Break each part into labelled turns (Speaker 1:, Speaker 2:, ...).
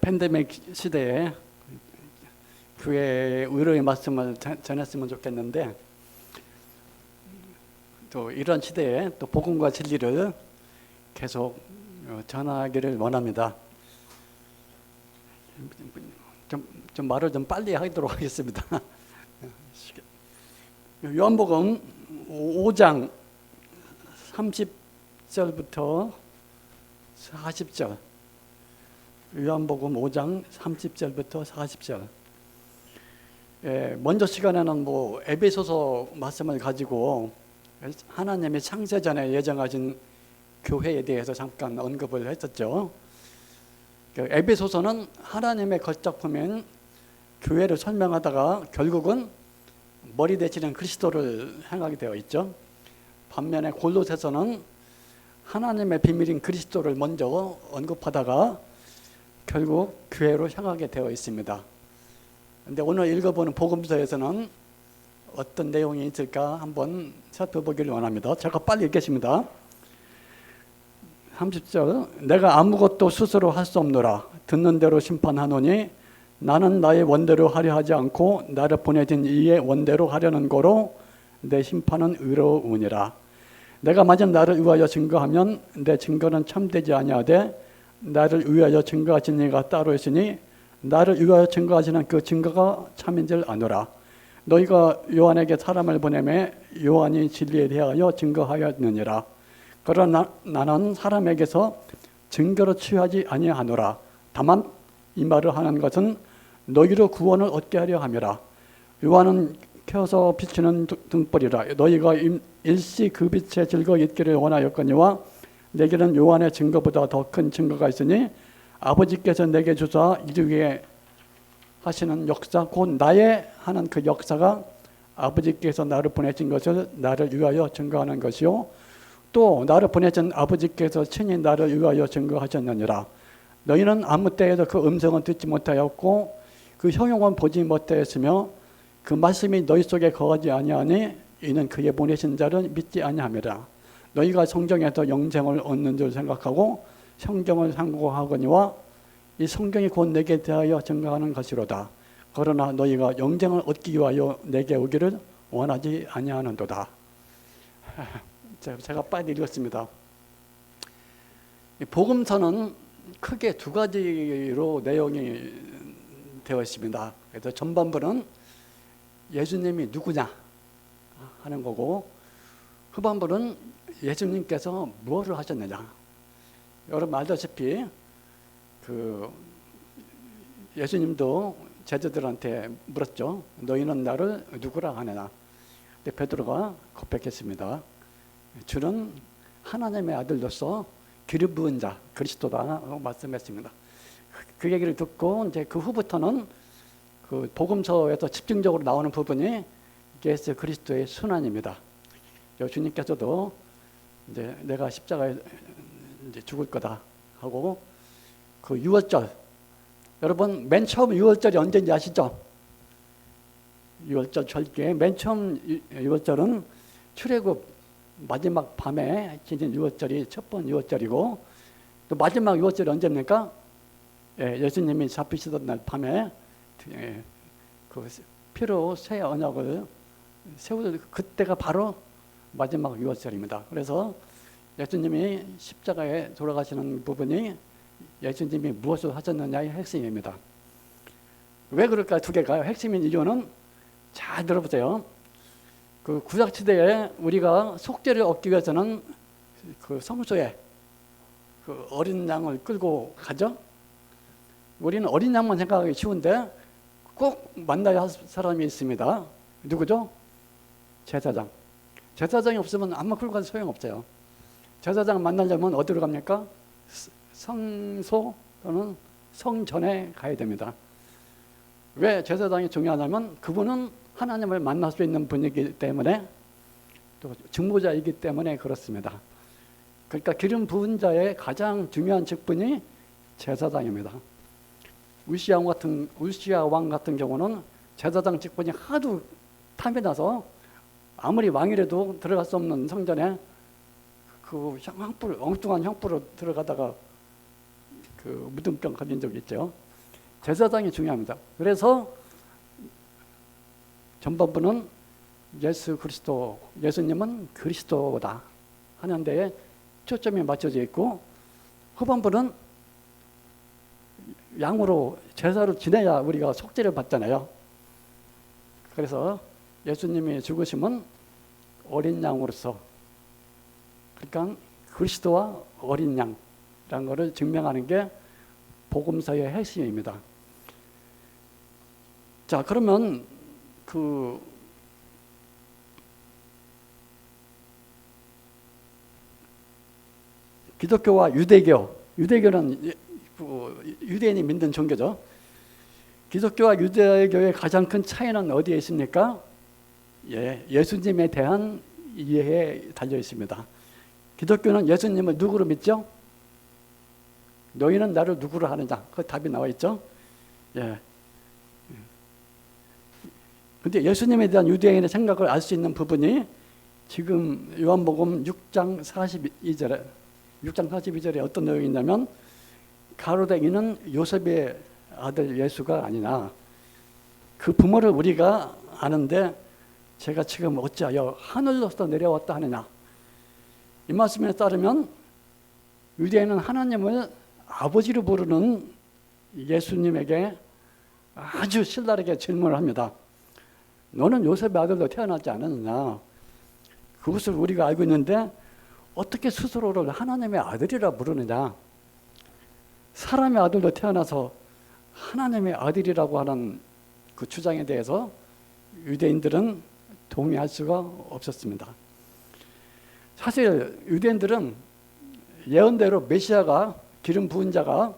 Speaker 1: 팬데믹 시대에 교회의 의로의 말씀을 전했으면 좋겠는데, 또 이런 시대에 또 복음과 진리를 계속 전하기를 원합니다. 좀 말을 좀 빨리 하도록 하겠습니다. 요한복음 5장 30절부터 40절. 요한복음 5장 30절부터 40절. 먼저 시간에는 에베소서 말씀을 가지고 하나님의 창세 전에 예정하신 교회에 대해서 잠깐 언급을 했었죠. 에베소서는 하나님의 걸작품인 교회를 설명하다가 결국은 머리 대신은 그리스도를 향하게 되어 있죠. 반면에 골로새서는 하나님의 비밀인 그리스도를 먼저 언급하다가 결국 교회로 향하게 되어 있습니다. 그런데 오늘 읽어보는 복음서에서는 어떤 내용이 있을까 한번 살펴보기를 원합니다. 제가 빨리 읽겠습니다. 30절. 내가 아무것도 스스로 할 수 없노라. 듣는 대로 심판하노니 나는 나의 원대로 하려 하지 않고 나를 보내신 이의 원대로 하려는 거로 내 심판은 의로우니라. 내가 만약 나를 위하여 증거하면 내 증거는 참되지 아니하되 나를 위하여 증거하신 이가 따로 있으니 나를 위하여 증거하시는 그 증거가 참인 줄 아노라. 너희가 요한에게 사람을 보내매 요한이 진리에 대하여 증거하였느니라. 그러나 나는 사람에게서 증거로 취하지 아니하노라. 다만 이 말을 하는 것은 너희로 구원을 얻게 하려 함이라. 요한은 켜서 비추는 등불이라. 너희가 일시 그 빛에 즐거이 있기를 원하였거니와 내게는 요한의 증거보다 더 큰 증거가 있으니 아버지께서 내게 주사 이루게 하시는 역사 곧 나의 하는 그 역사가 아버지께서 나를 보내신 것을 나를 위하여 증거하는 것이요 또 나를 보내신 아버지께서 친히 나를 위하여 증거하셨느니라. 너희는 아무 때에도 그 음성을 듣지 못하였고 그 형용은 보지 못하였으며 그 말씀이 너희 속에 거하지 아니하니 이는 그의 보내신 자를 믿지 아니함이라. 너희가 성경에서 영생을 얻는 줄 생각하고 성경을 상고하거니와 이 성경이 곧 내게 대하여 증거하는 것이로다. 그러나 너희가 영생을 얻기 위하여 내게 오기를 원하지 아니하는도다. 제가 빨리 읽었습니다. 복음서는 크게 두 가지로 내용이 되어 있습니다. 그래서 전반부는 예수님이 누구냐 하는 거고 후반부는 예수님께서 무엇을 하셨느냐. 여러분 알다시피 예수님도 제자들한테 물었죠. 너희는 나를 누구라 하느냐. 근데 베드로가 고백했습니다. 주는 하나님의 아들로서 기름 부은 자 그리스도다라고 말씀했습니다. 그 얘기를 듣고 이제 그 후부터는 그 복음서에서 집중적으로 나오는 부분이 예수 그리스도의 순환입니다. 주님께서도 이제 내가 십자가에 이제 죽을 거다 하고 그 유월절 여러분 맨 처음 유월절이 언제인지 아시죠? 유월절 절기에 맨 처음 유월절은 출애굽 마지막 밤에 지진 유월절이 첫 번 유월절이고 또 마지막 유월절이 언제입니까? 예수님이 잡히시던 날 밤에 그 피로 새 언약을 세울 그때가 바로 마지막 유월절입니다. 그래서 예수님이 십자가에 돌아가시는 부분이 예수님이 무엇을 하셨느냐의 핵심입니다. 왜 그럴까? 두 개가 핵심인 이유는 잘 들어보세요. 그 구약시대에 우리가 속죄를 얻기 위해서는 그 성소에 그 어린 양을 끌고 가죠. 우리는 어린 양만 생각하기 쉬운데 꼭 만나야 할 사람이 있습니다. 누구죠? 제사장. 제사장이 없으면 아무 끌고 가도 소용없어요. 제사장 만나려면 어디로 갑니까? 성소 또는 성전에 가야 됩니다. 왜 제사장이 중요하냐면 그분은 하나님을 만날 수 있는 분이기 때문에 또 증보자이기 때문에 그렇습니다. 그러니까 기름 부은 자의 가장 중요한 직분이 제사장입니다. 우시아 왕 같은 경우는 제사장 직분이 하도 탐이 나서 아무리 왕이라도 들어갈 수 없는 성전에 그 엉뚱한 형부로 들어가다가 그 무등병 걸린 적이 있죠. 제사장이 중요합니다. 그래서 전반부는 예수 그리스도, 예수님은 그리스도다 하는 데에 초점이 맞춰져 있고, 후반부는 양으로 제사를 지내야 우리가 속죄를 받잖아요. 그래서 예수님의 죽으심은 어린 양으로서, 그러니까 그리스도와 어린 양이라는 것을 증명하는 게 복음서의 핵심입니다. 자, 그러면 기독교와 유대교는 유대인이 믿는 종교죠. 기독교와 유대교의 가장 큰 차이는 어디에 있습니까? 예수님에 대한 이해에 달려 있습니다. 기독교는 예수님을 누구로 믿죠? 너희는 나를 누구로 하느냐? 그 답이 나와 있죠. 근데 예수님에 대한 유대인의 생각을 알 수 있는 부분이 지금 요한복음 6장 42절에 어떤 내용이 있냐면, 가로댕이는 요셉의 아들 예수가 아니나 그 부모를 우리가 아는데 제가 지금 어찌하여 하늘로서 내려왔다 하느냐. 이 말씀에 따르면 유대인은 하나님을 아버지로 부르는 예수님에게 아주 신랄하게 질문을 합니다. 너는 요셉의 아들로 태어나지 않았느냐. 그것을 우리가 알고 있는데 어떻게 스스로를 하나님의 아들이라 부르느냐. 사람의 아들로 태어나서 하나님의 아들이라고 하는 그 주장에 대해서 유대인들은 동의할 수가 없었습니다. 사실 유대인들은 예언대로 메시아가, 기름 부은 자가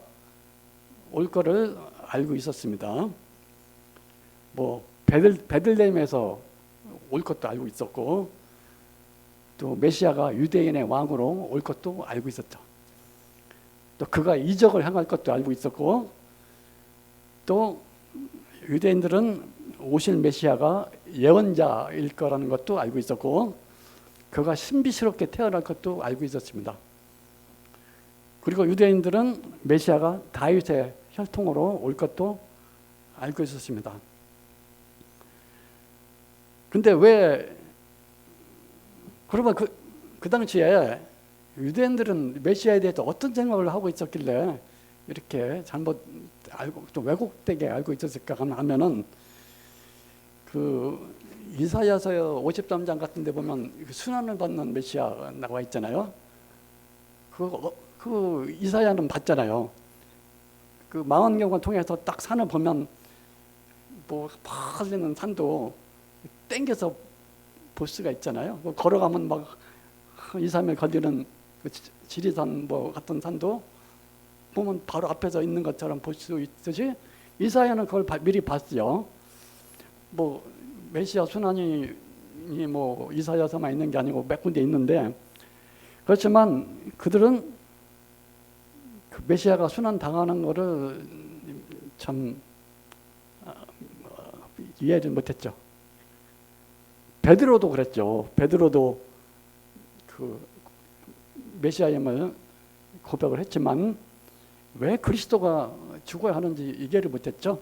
Speaker 1: 올 거를 알고 있었습니다. 베들레헴에서 올 것도 알고 있었고, 또 메시아가 유대인의 왕으로 올 것도 알고 있었죠. 또 그가 이적을 행할 것도 알고 있었고, 또 유대인들은 오실 메시아가 예언자일 거라는 것도 알고 있었고, 그가 신비스럽게 태어날 것도 알고 있었습니다. 그리고 유대인들은 메시아가 다윗의 혈통으로 올 것도 알고 있었습니다. 근데 그러면 그 당시에 유대인들은 메시아에 대해서 어떤 생각을 하고 있었길래 이렇게 잘못 알고, 좀 왜곡되게 알고 있었을까 하면은, 이사야서 53장 같은 데 보면 순환을 받는 메시아 나와 있잖아요. 그 이사야는 봤잖아요. 그 망원경을 통해서 딱 산을 보면 퍼지는 산도 땡겨서 볼 수가 있잖아요. 걸어가면 막 2, 3일 걸리는 그 지리산 같은 산도 보면 바로 앞에서 있는 것처럼 볼 수 있듯이, 이사야는 그걸 미리 봤어요. 메시아 순환이 이사야서만 있는 게 아니고 몇 군데 있는데, 그렇지만 그들은 그 메시아가 순환 당하는 거를 참 이해를 못했죠. 베드로도 그랬죠. 베드로도 그 메시아임을 고백을 했지만 왜 그리스도가 죽어야 하는지 이해를 못했죠.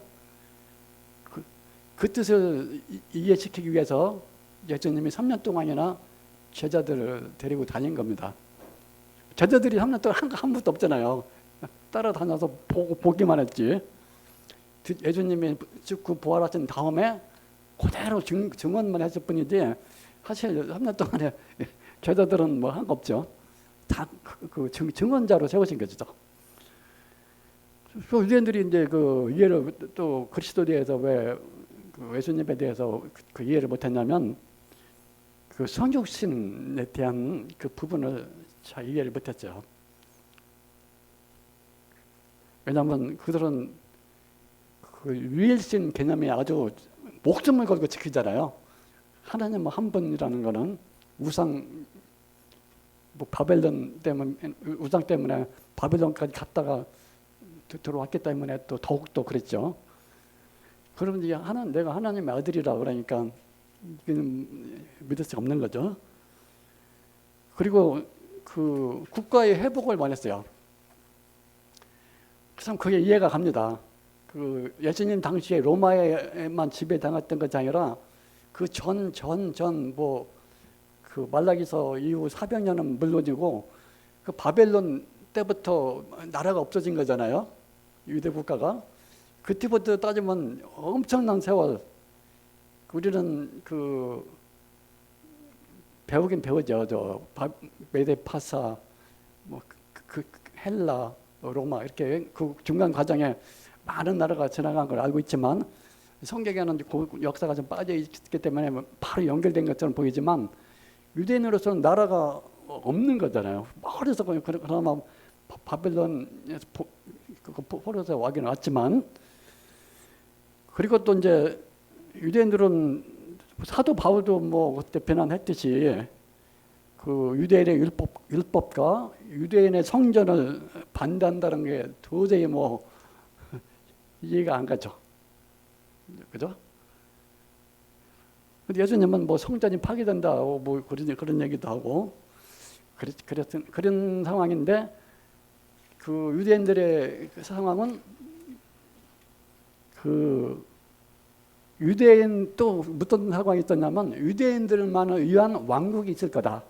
Speaker 1: 그 뜻을 이해시키기 위해서 예수님이 3년 동안이나 제자들을 데리고 다닌 겁니다. 제자들이 3년 동안 한 분도 없잖아요. 따라다녀서 보기만 했지. 예수님이 죽고 부활하신 다음에 그대로 증언만 했을 뿐이지, 사실 3년 동안에 제자들은 한 거 없죠. 다 그 증언자로 세우신 거죠. 유대인들이 이제 그 이해를, 또 그리스도에 대해서 왜 예수님에 대해서 그 이해를 못했냐면, 그 성육신에 대한 그 부분을 잘 이해를 못했죠. 왜냐하면 그들은 그 유일신 개념이 아주 목숨을 걸고 지키잖아요. 하나님 한 분이라는 거는 우상, 바벨론 때문에, 우상 때문에 바벨론까지 갔다가 들어왔기 때문에 또 더욱더 그랬죠. 그러면 이제 내가 하나님의 아들이라 그러니까 믿을 수 없는 거죠. 그리고 그 국가의 회복을 원했어요. 참 그게 이해가 갑니다. 그 예수님 당시에 로마에만 지배당했던 것이 아니라 그 뭐 그 말라기서 이후 400년은 물론이고 그 바벨론 때부터 나라가 없어진 거잖아요. 유대 국가가. 그때부터 따지면 엄청난 세월. 우리는 그 배우긴 배우죠. 저 메데파사, 뭐 헬라, 로마 이렇게 그 중간 과정에 많은 나라가 지나간 걸 알고 있지만 성경에는 그 역사가 좀 빠져 있기 때문에 바로 연결된 것처럼 보이지만 유대인으로서는 나라가 없는 거잖아요. 멀어서 그나마 바벨론에서 포로에서 와긴 왔지만 그리고 또 이제 유대인들은 사도 바울도 뭐 그때 비난했듯이 그 유대인의 율법과 유대인의 성전을 반대한다는 게 도저히 뭐 이해가 안 가죠. 그죠? 근데 예수님은 뭐 성전이 파괴된다, 뭐 그런 얘기도 하고 그런 상황인데 그 유대인들의 그 상황은 그 유대인 또 어떤 상황이 있었냐면 유대인들만을 위한 왕국이 있을 거다.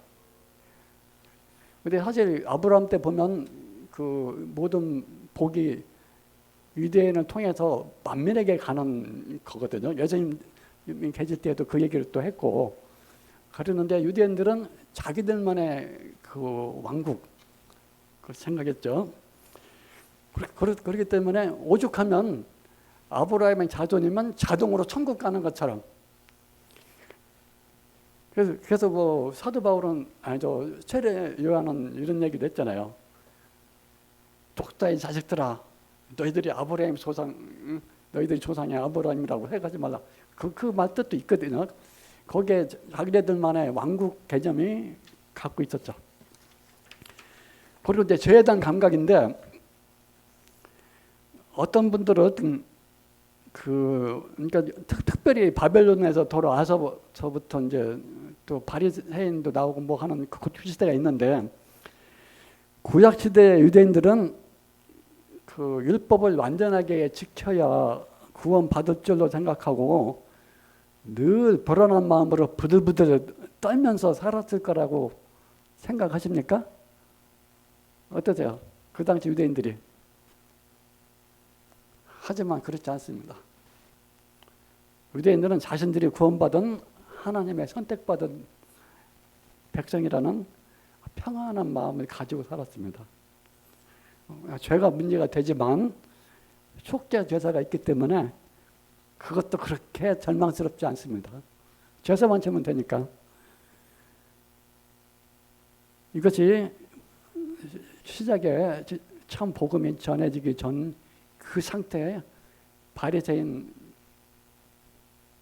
Speaker 1: 근데 사실 아브라함 때 보면 그 모든 복이 유대인을 통해서 만민에게 가는 거거든요. 예수님 계실 때에도 그 얘기를 또 했고 그러는데 유대인들은 자기들만의 그 왕국 그 생각했죠. 그렇기 때문에 오죽하면 아브라함의 자손이면 자동으로 천국 가는 것처럼. 그래서 뭐 사도 바울은 세례 요한은 이런 얘기도 했잖아요. 독자의 자식들아, 너희들이 아브라함 조상, 너희들이 조상이 아브라함이라고 해가지 말라. 그 말 뜻도 있거든요. 거기에 자기네들만의 왕국 개념이 갖고 있었죠. 그리고 이제 죄에 대한 감각인데 어떤 분들은 그러니까 특별히 바벨론에서 돌아와서부터 이제 또 바리새인도 나오고 뭐 하는 그 시대가 있는데 구약 시대 유대인들은 그 율법을 완전하게 지켜야 구원 받을 줄로 생각하고 늘 불안한 마음으로 부들부들 떨면서 살았을 거라고 생각하십니까? 어떠세요? 그 당시 유대인들이. 하지만 그렇지 않습니다. 유대인들은 자신들이 구원받은 하나님의 선택받은 백성이라는 평안한 마음을 가지고 살았습니다. 죄가 문제가 되지만 속죄 제사가 있기 때문에 그것도 그렇게 절망스럽지 않습니다. 제사만 지면 되니까. 이것이 시작에 처음 복음이 전해지기 전 그 상태에 바리새인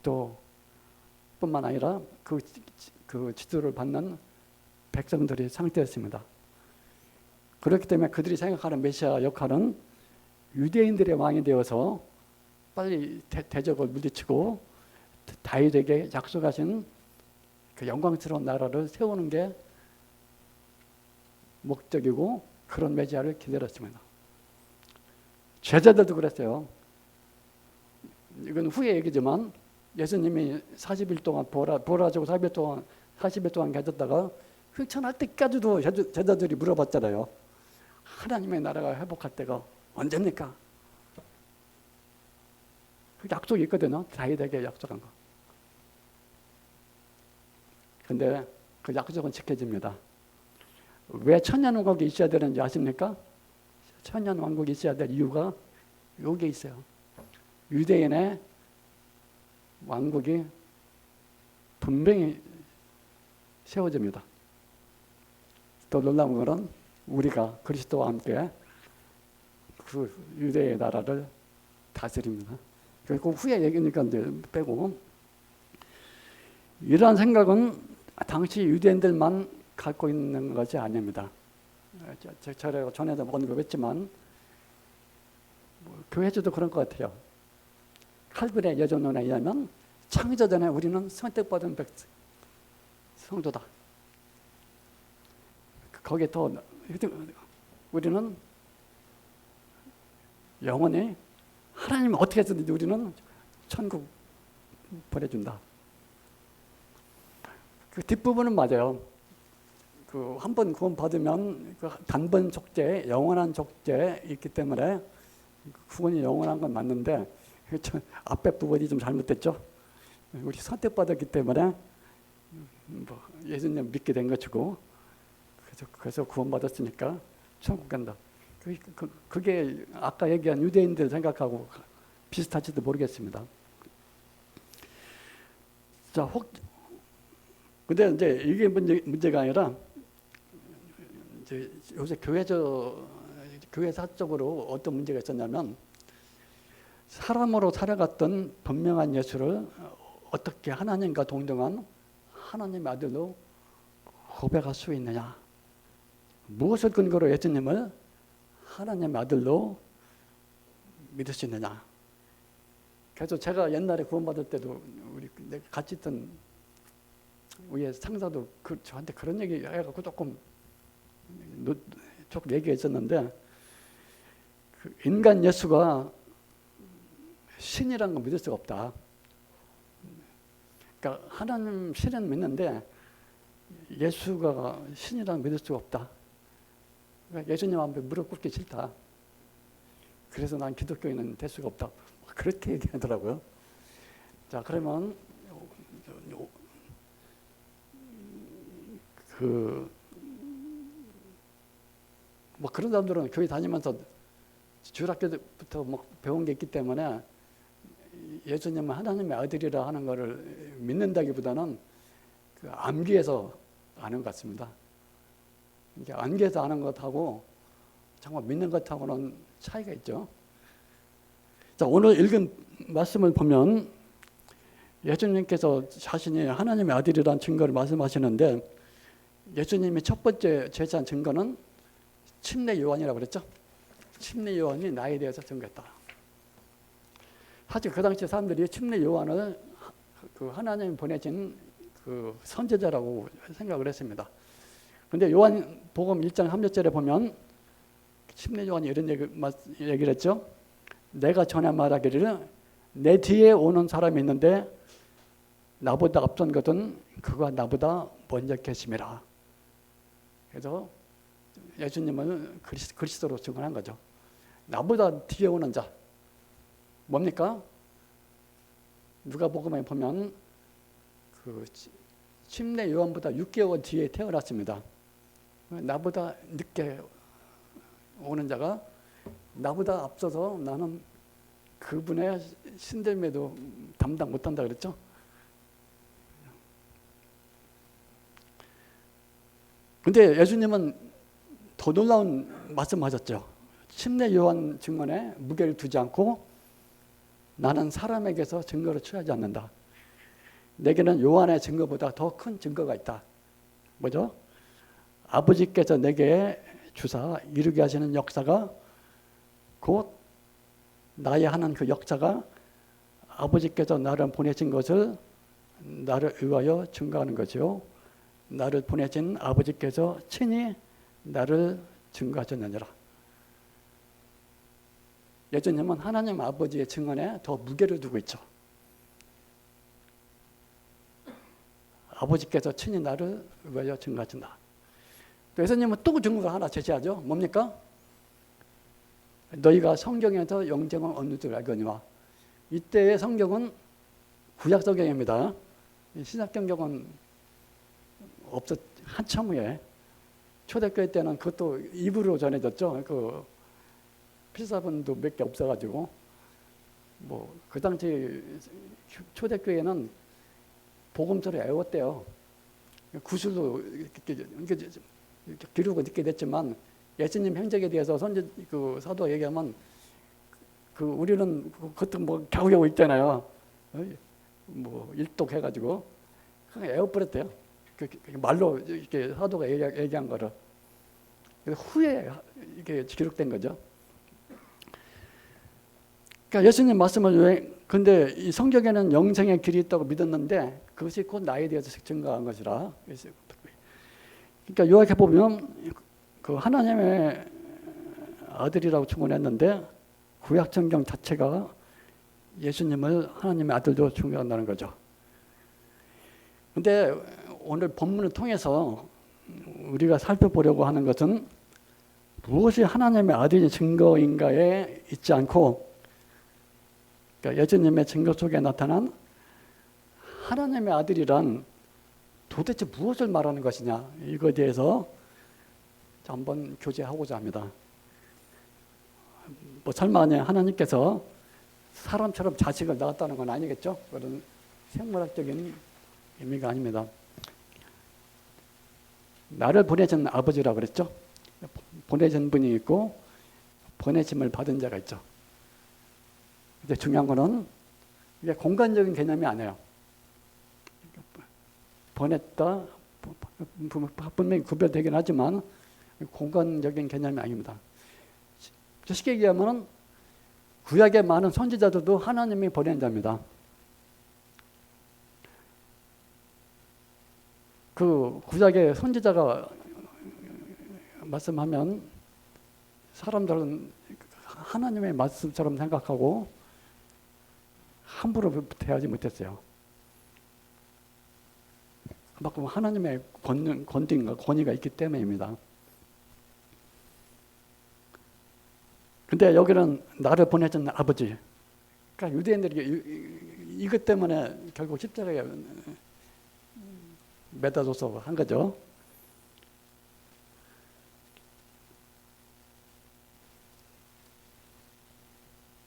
Speaker 1: 또 뿐만 아니라 그 지도를 받는 백성들의 상태였습니다. 그렇기 때문에 그들이 생각하는 메시아 역할은 유대인들의 왕이 되어서 빨리 대적을 물리치고 다윗에게 약속하신 그 영광스러운 나라를 세우는 게 목적이고 그런 메시아를 기다렸습니다. 제자들도 그랬어요. 이건 후의 얘기지만 예수님이 40일 동안 부활하시고 40일 동안 계셨다가 휘천할 때까지도 제자들이 물어봤잖아요. 하나님의 나라가 회복할 때가 언제입니까? 그 약속이 있거든요. 다윗에게 약속한 거. 근데 그 약속은 지켜집니다. 왜 천년왕국이 있어야 되는지 아십니까? 천년왕국이 있어야 될 이유가 여기에 있어요. 유대인의 왕국이 분명히 세워집니다. 더 놀라운 것은 우리가 그리스도와 함께 그 유대의 나라를 다스립니다. 그 후에 얘기니까 이제 빼고 이러한 생각은 당시 유대인들만 갖고 있는 것이 아닙니다. 제가 전에도 언급했지만 교회에서도 그런 것 같아요. 칼빈의 여전론에 의하면 창조전에 우리는 선택받은 성도다. 거기에 더 우리는 영원히 하나님 어떻게 해서든지 우리는 천국 보내준다. 그 뒷부분은 맞아요. 그 한 번 구원 받으면 그 단번 속죄, 영원한 속죄 있기 때문에 구원이 영원한 건 맞는데 앞에 부분이 좀 잘못됐죠. 우리 선택받았기 때문에 뭐 예수님 믿게 된 것이고 그래서 구원받았으니까 천국 간다. 그게 아까 얘기한 유대인들 생각하고 비슷할지도 모르겠습니다. 자, 근데 이제 이게 문제가 아니라 이제 요새 교회사적으로 어떤 문제가 있었냐면 사람으로 살아갔던 분명한 예수를 어떻게 하나님과 동등한 하나님의 아들로 고백할 수 있느냐? 무엇을 근거로 예수님을 하나님의 아들로 믿을 수 있느냐? 그래서 제가 옛날에 구원받을 때도 우리 같이 있던 우리의 상사도 저한테 그런 얘기 해갖고 조금 얘기했었는데 그 인간 예수가 신이라는 걸 믿을 수가 없다. 그러니까 하나님 신은 믿는데 예수가 신이라는 걸 믿을 수가 없다. 그러니까 예수님 앞에 무릎 꿇기 싫다. 그래서 난 기독교인은 될 수가 없다. 그렇게 얘기하더라고요. 자, 그러면 뭐 그런 사람들은 교회 다니면서 주일학교 때부터 뭐 배운 게 있기 때문에 예수님은 하나님의 아들이라 하는 것을 믿는다기보다는 그 암기해서 아는 것 같습니다. 이게 암기해서 아는 것하고 정말 믿는 것하고는 차이가 있죠. 자, 오늘 읽은 말씀을 보면 예수님께서 자신이 하나님의 아들이라는 증거를 말씀하시는데 예수님이 첫 번째 제시한 증거는 침례 요한이라고 그랬죠. 침례 요한이 나에 대해서 증거했다. 사실 그 당시 사람들이 침례 요한을 그 하나님이 보내신 그 선지자라고 생각을 했습니다. 그런데 요한복음 1장 3절에 보면 침례 요한이 이런 얘기를 했죠. 내가 전에 말하기를 내 뒤에 오는 사람이 있는데 나보다 앞선 것은 그가 나보다 먼저 계심이라. 그래서 예수님은 그리스도로 증언한 거죠. 나보다 뒤에 오는 자 뭡니까? 누가복음에 보면 그 침례 요한보다 6개월 뒤에 태어났습니다. 나보다 늦게 오는 자가 나보다 앞서서 나는 그분의 신들매도 담당 못한다 그랬죠. 근데 예수님은 더 놀라운 말씀하셨죠. 침례 요한 증언에 무게를 두지 않고 나는 사람에게서 증거를 취하지 않는다. 내게는 요한의 증거보다 더 큰 증거가 있다. 뭐죠? 아버지께서 내게 주사 이루게 하시는 역사가 곧 나의 하는 그 역사가 아버지께서 나를 보내신 것을 나를 의하여 증거하는 거죠. 나를 보내신 아버지께서 친히 나를 증거하셨느니라. 예수님은 하나님 아버지의 증언에 더 무게를 두고 있죠. 아버지께서 친히 나를 의하여 증거하신다. 예수님은 또 증거가 하나 제시하죠. 뭡니까? 너희가 성경에서 영생을 얻는 줄 알거니와. 이때의 성경은 구약 성경입니다. 신약 성경은 한참 후에 초대교회 때는 그것도 입으로 전해졌죠. 그 필사본도 몇 개 없어가지고 뭐 그 당시 초대교회는 복음서를 외웠대요. 구술로 이렇게 기록은 있게 됐지만 예수님 행적에 대해서 그 사도가 얘기하면 그 우리는 그것도 뭐 겨우겨우 있잖아요. 뭐 일독해가지고 그냥 외워버렸대요. 말로 이렇게 사도가 얘기한 거를. 후에 이게 기록된 거죠. 그러니까 예수님 말씀을 근데 이 성경에는 영생의 길이 있다고 믿었는데 그것이 곧 나에 대해서 증거한 것이라. 그러니까 요약해 보면 그 하나님의 아들이라고 증언했는데 구약 성경 자체가 예수님을 하나님의 아들로 중요한다는 거죠. 근데 오늘 본문을 통해서 우리가 살펴보려고 하는 것은 무엇이 하나님의 아들의 증거인가에 있지 않고, 그러니까 예수님의 증거 속에 나타난 하나님의 아들이란 도대체 무엇을 말하는 것이냐, 이거에 대해서 한번 교제하고자 합니다. 뭐 설마 하나님께서 사람처럼 자식을 낳았다는 건 아니겠죠? 그런 생물학적인 의미가 아닙니다. 나를 보내신 아버지라고 그랬죠? 보내신 분이 있고 보내심을 받은 자가 있죠. 근데 중요한 거는 이게 공간적인 개념이 아니에요. 보냈다, 분명히 구별되긴 하지만 공간적인 개념이 아닙니다. 쉽게 얘기하면 구약의 많은 선지자들도 하나님이 보낸 자입니다. 그 구약의 선지자가 말씀하면 사람들은 하나님의 말씀처럼 생각하고 함부로 대하지 못했어요. 그만큼 하나님의 권위가 있기 때문입니다. 근데 여기는 나를 보내준 아버지. 그러니까 유대인들이 이것 때문에 결국 십자가에 매달려서 한 거죠.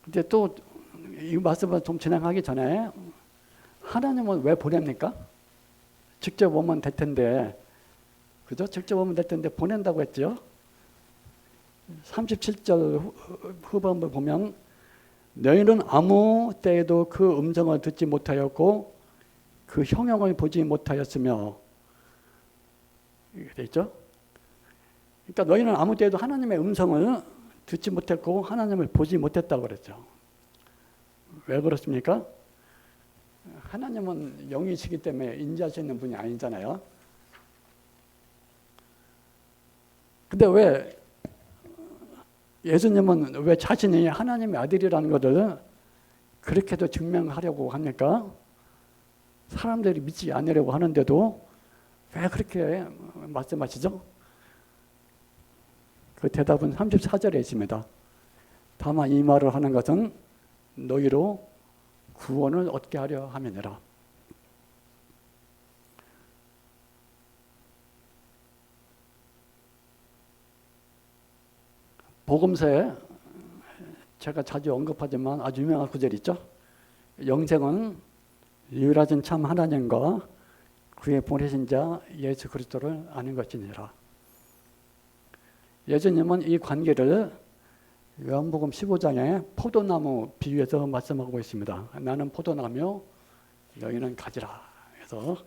Speaker 1: 근데 또 이 말씀을 좀 진행하기 전에 하나님은 왜 보냅니까? 직접 오면 될 텐데, 그죠? 직접 오면 될 텐데 보낸다고 했죠. 37절 후반부 보면 너희는 아무 때에도 그 음성을 듣지 못하였고 그 형용을 보지 못하였으며, 이렇게 돼 있죠. 그러니까 너희는 아무 때에도 하나님의 음성을 듣지 못했고 하나님을 보지 못했다고 그랬죠. 왜 그렇습니까? 하나님은 영이시기 때문에 인지할 수 있는 분이 아니잖아요. 근데 왜 예수님은 왜 자신이 하나님의 아들이라는 것을 그렇게도 증명하려고 합니까? 사람들이 믿지 않으려고 하는데도 왜 그렇게 말씀하시죠? 그 대답은 34절에 있습니다. 다만 이 말을 하는 것은 너희로 구원을 얻게 하려 함이니라. 복음서에 제가 자주 언급하지만 아주 유명한 구절이 있죠. 영생은 유일하신 참 하나님과 그의 보내신 자 예수 그리스도를 아는 것이니라. 예수님은 이 관계를 요한복음 15장에 포도나무 비유해서 말씀하고 있습니다. 나는 포도나무, 너희는 가지라. 그래서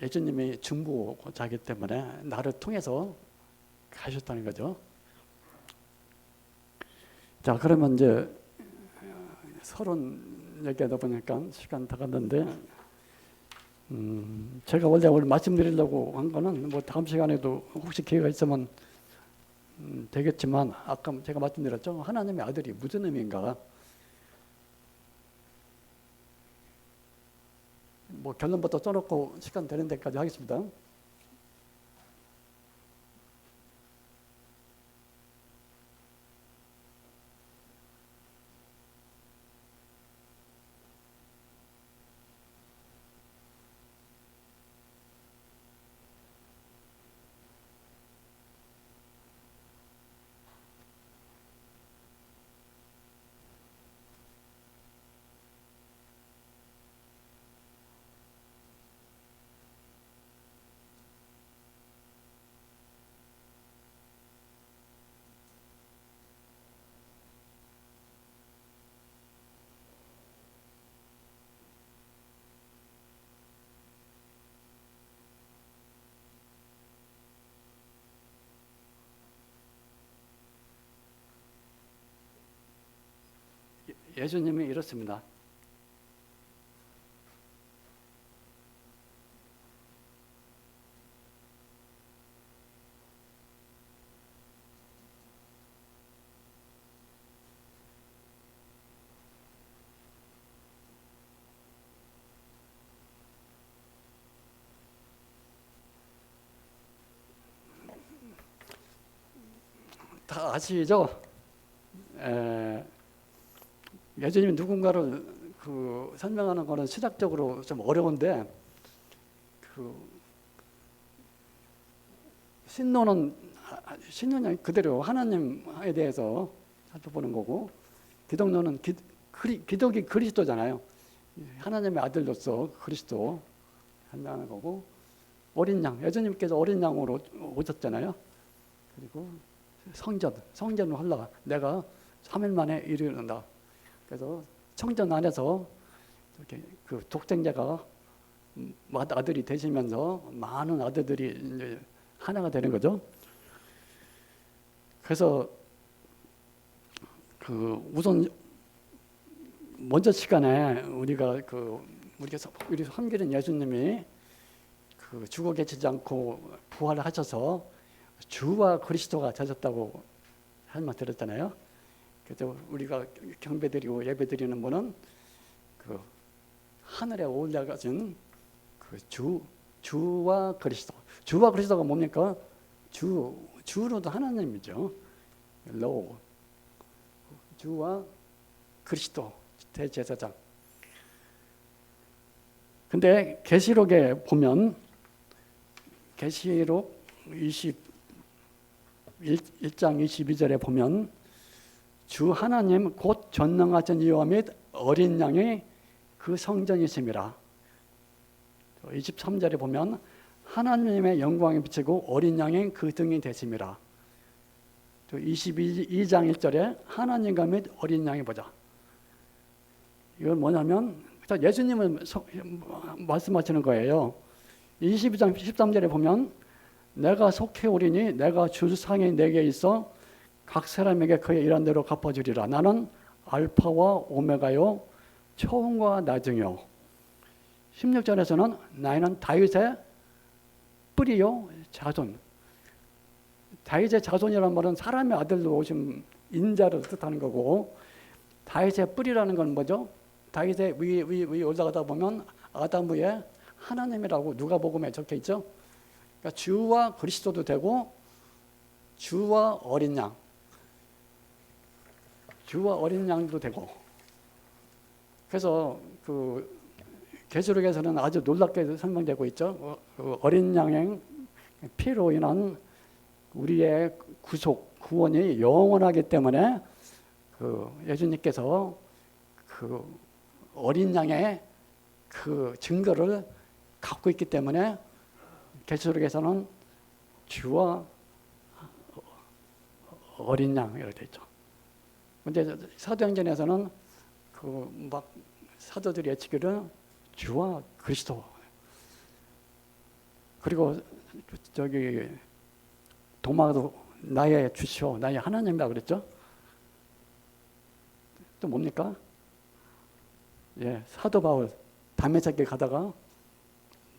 Speaker 1: 예수님이 중보자이기 때문에 나를 통해서 가셨다는 거죠. 자, 그러면 이제 서론 얘기하다 보니까 시간 다 갔는데, 제가 원래 오늘 말씀드리려고 한 거는 뭐 다음 시간에도 혹시 기회가 있으면 되겠지만, 아까 제가 말씀드렸죠. 하나님의 아들이 무슨 의미인가? 뭐 결론부터 써놓고 시간 되는 데까지 하겠습니다. 예수님이 이렇습니다. 다 아시죠? 예수님이 누군가를 설명하는 거는 시작적으로 좀 어려운데 신론은 그대로 하나님에 대해서 살펴보는 거고, 기독론은 기독이 그리스도잖아요. 하나님의 아들로서 그리스도 설명하는 거고, 어린 양, 예수님께서 어린 양으로 오셨잖아요. 그리고 성전을 하려고 내가 3일 만에 이르는다. 그래서 성전 안에서 이렇게 그 독생자가 아들이 되시면서 많은 아들들이 이제 하나가 되는 거죠. 그래서 우선 먼저 시간에 우리가 우리 섬기는 예수님이 죽어 계시지 않고 부활하셔서 주와 그리스도가 되셨다고 설명 들었잖아요. 그래서 우리가 경배드리고 예배드리는 분은 하늘에 올라가신 주와 그리스도. 주와 그리스도가 뭡니까? 주로도 하나님이죠. 로 주와 그리스도 대제사장. 근데 계시록에 보면 계시록 1장 22절에 보면 주 하나님 곧 전능하신 여호와 및 어린 양이 그 성전이심이라. 23절에 보면 하나님의 영광이 비치고 어린 양이 그 등이 되심이라. 22장 1절에 하나님과 및 어린 양이 보자. 이건 뭐냐면 예수님을 말씀하시는 거예요. 22장 13절에 보면 내가 속해 오리니 내가 줄 상이 내게 있어 각 사람에게 그의 일한 대로 갚아주리라. 나는 알파와 오메가요 처음과 나중이요. 16절에서는 나는 다윗의 뿌리요 자손. 다윗의 자손이라는 말은 사람의 아들로 오신 인자를 뜻하는 거고, 다윗의 뿌리라는 건 뭐죠? 다윗의 위 올라가다 보면 아담 위에 하나님이라고 누가복음에 적혀 있죠. 그러니까 주와 그리스도도 되고 주와 어린 양, 주와 어린 양도 되고. 그래서 계시록에서는 아주 놀랍게 설명되고 있죠. 어린 양의 피로 인한 우리의 구원이 영원하기 때문에 예수님께서 어린 양의 증거를 갖고 있기 때문에 계시록에서는 주와 어린 양 이렇게 되어 있죠. 근데 사도행전에서는 사도들이 외치기를 주와 그리스도. 그리고 도마도 나의 주시오, 나의 하나님이라 그랬죠. 또 뭡니까? 사도 바울 담에색에 가다가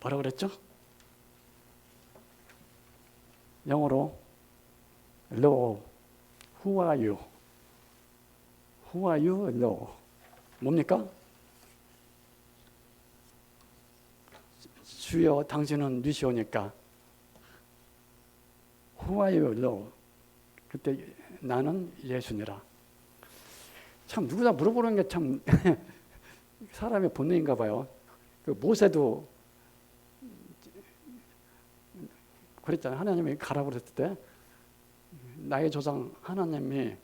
Speaker 1: 뭐라 그랬죠? 영어로 Lord, who are you? Who are you, Lord? 뭡니까? 주여 당신은 누시오니까 Who are you, Lord? 그때 나는 예수니라. 참 누구나 물어보는 게 참 사람의 본능인가 봐요. 모세도 그랬잖아요. 하나님이 가라고 그랬을 때 나의 조상 하나님이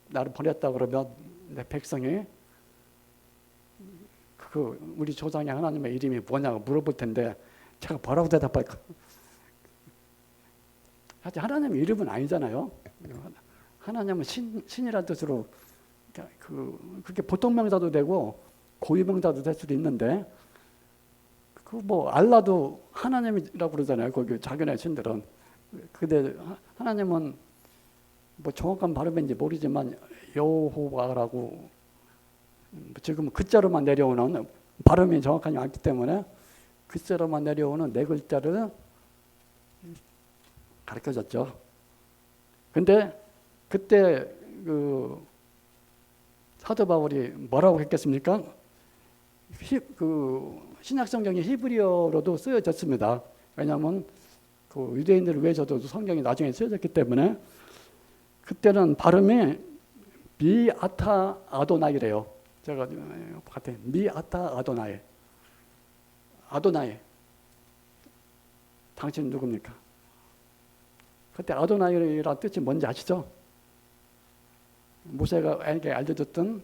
Speaker 1: 나를 버렸다 그러면 내 백성이 우리 조상의 하나님의 이름이 뭐냐고 물어볼 텐데 제가 뭐라고 대답할까? 사실 하나님의 이름은 아니잖아요. 하나님은 신이라는 뜻으로 그렇게 보통 명사도 되고 고유 명사도 될 수도 있는데 알라도 하나님이라고 그러잖아요. 거기 자기네 신들은. 근데 하나님은 정확한 발음인지 모르지만 여호와라고 지금 글자로만 내려오는 발음이 정확하지 않기 때문에 글자로만 내려오는 네 글자를 가르쳐줬죠. 근데 그때 사도 바울이 뭐라고 했겠습니까? 신약 성경이 히브리어로도 쓰여졌습니다. 왜냐하면 유대인들을 위해서도 성경이 나중에 쓰여졌기 때문에. 그때는 발음이 미아타 아도나이래요. 제가 같아. 미아타 아도나이. 아도나이. 당신 누굽니까? 그때 아도나이라는 뜻이 뭔지 아시죠? 모세가에게 알려줬던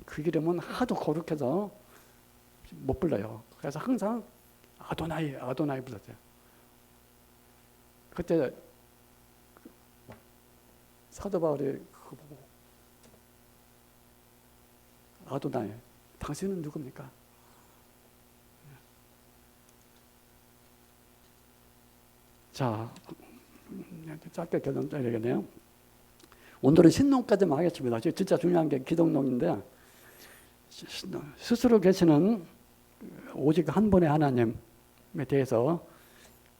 Speaker 1: 그 이름은 하도 거룩해서 못 불러요. 그래서 항상 아도나이, 아도나이 불렀어요. 그때 사도 바울이 그거 보고 아도나이, 당신은 누굽니까? 자, 짧게 결론 내야겠네요. 오늘은 신론까지만 하겠습니다. 진짜 중요한 게 기독론인데, 스스로 계시는 오직 한 분의 하나님에 대해서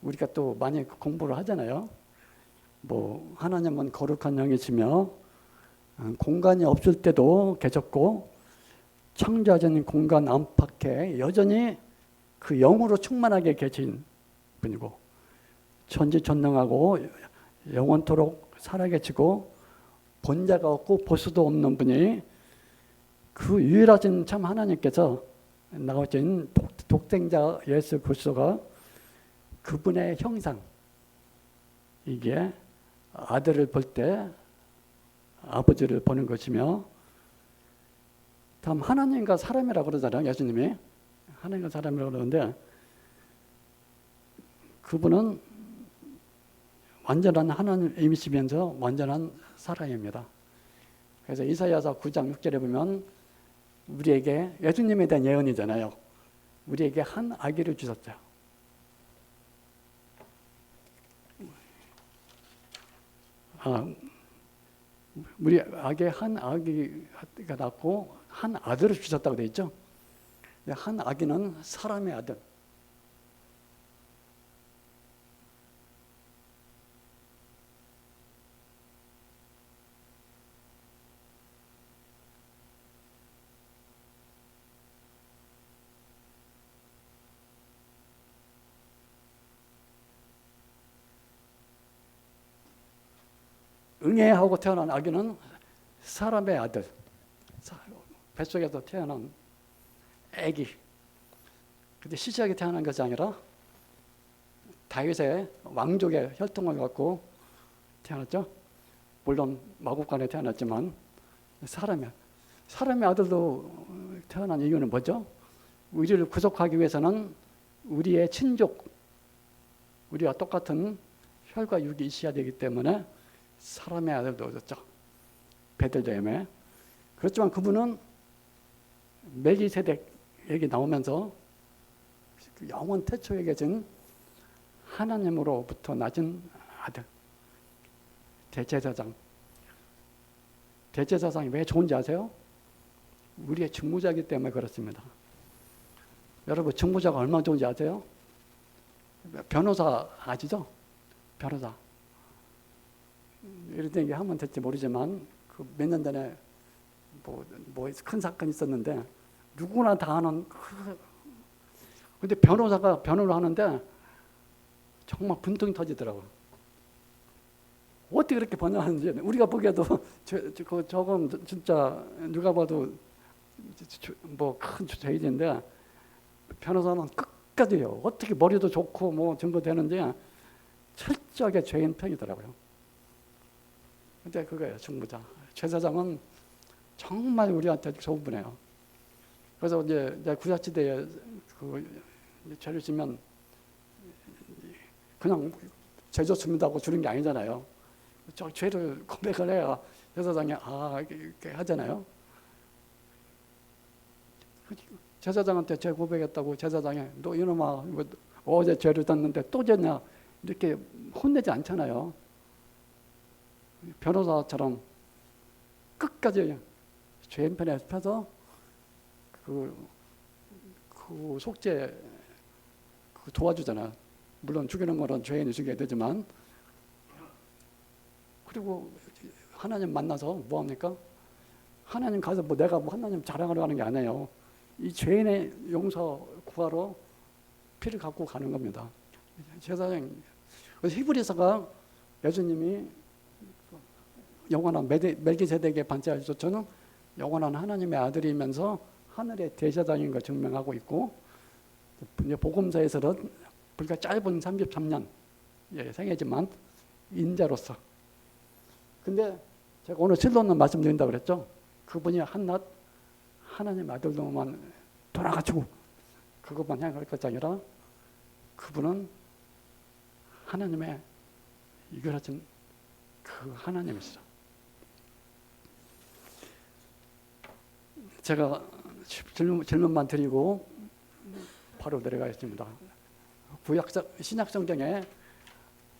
Speaker 1: 우리가 또 많이 공부를 하잖아요. 뭐 하나님은 거룩한 영이시며 공간이 없을 때도 계셨고 창조하신 공간 안팎에 여전히 그 영으로 충만하게 계신 분이고 전지전능하고 영원토록 살아계시고 본자가 없고 보수도 없는 분이 그 유일하신 참 하나님께서 나오신 독생자 예수 그리스도가 그분의 형상, 이게 아들을 볼 때 아버지를 보는 것이며, 다음 하나님과 사람이라고 그러잖아요. 예수님이 하나님과 사람이라고 그러는데 그분은 완전한 하나님이시면서 완전한 사람입니다. 그래서 이사야서 9장 6절에 보면 우리에게 예수님에 대한 예언이잖아요. 우리에게 한 아기를 주셨어요. 우리에게 한 아기가 낳고 한 아들을 주셨다고 되어 있죠. 한 아기는 사람의 아들. 응애하고 태어난 아기는 사람의 아들, 뱃속에서 태어난 아기. 근데 시시하게 태어난 것이 아니라 다윗의 왕족의 혈통을 갖고 태어났죠. 물론 마국간에 태어났지만 사람의 아들도 태어난 이유는 뭐죠? 우리를 구속하기 위해서는 우리의 친족, 우리와 똑같은 혈과 육이 있어야 되기 때문에 사람의 아들도 얻었죠. 베들레헴에. 그렇지만 그분은 멜기세덱에게 나오면서 영원 태초에 계신 하나님으로부터 낳은 아들, 대제사장. 대제사장이 왜 좋은지 아세요? 우리의 직무자이기 때문에 그렇습니다. 여러분, 직무자가 얼마나 좋은지 아세요? 변호사 아시죠? 변호사. 이런 얘기 하면 될지 모르지만 그 몇 년 전에 뭐 큰 사건이 있었는데 누구나 다 아는 근데 변호사가 변호를 하는데 정말 분통이 터지더라고요. 어떻게 그렇게 변호하는지 우리가 보기에도 저건 진짜 누가 봐도 뭐 큰 죄인인데 변호사는 끝까지요. 어떻게 머리도 좋고 뭐 증거되는지 철저하게 죄인 편이더라고요. 근데 그거예요, 직무자. 제사장은 정말 우리한테 좋은 분이에요. 그래서 이제 구약시대에 그 죄를 지면 그냥 죄 졌습니다 하고 주는 게 아니잖아요. 저 죄를 고백을 해야 제사장이 이렇게 하잖아요. 제사장한테 죄 고백했다고 제사장이 너 이놈아 어제 죄를 졌는데 또 졌냐 이렇게 혼내지 않잖아요. 변호사처럼 끝까지 죄인 편에 펴서 그 속죄 도와주잖아. 물론 죽이는 거는 죄인이 죽여야 되지만. 그리고 하나님 만나서 뭐 합니까? 하나님 가서 뭐 내가 뭐 하나님 자랑하러 가는 게 아니에요. 이 죄인의 용서 구하러 피를 갖고 가는 겁니다. 제사장. 그래서 히브리서가 예수님이 영원한 멜기세덱의 반세하시조처는 영원한 하나님의 아들이면서 하늘의 대제사장인 걸 증명하고 있고, 복음서에서는 불과 짧은 33년 생애지만 인자로서. 근데 제가 오늘 실론을 말씀드린다고 그랬죠. 그분이 한낱 하나님 아들로만 돌아가지고 그것만 향할 것이 아니라 그분은 하나님의 이끌어진 그 하나님이시죠. 제가 질문만 드리고 바로 내려가겠습니다. 신약 성경에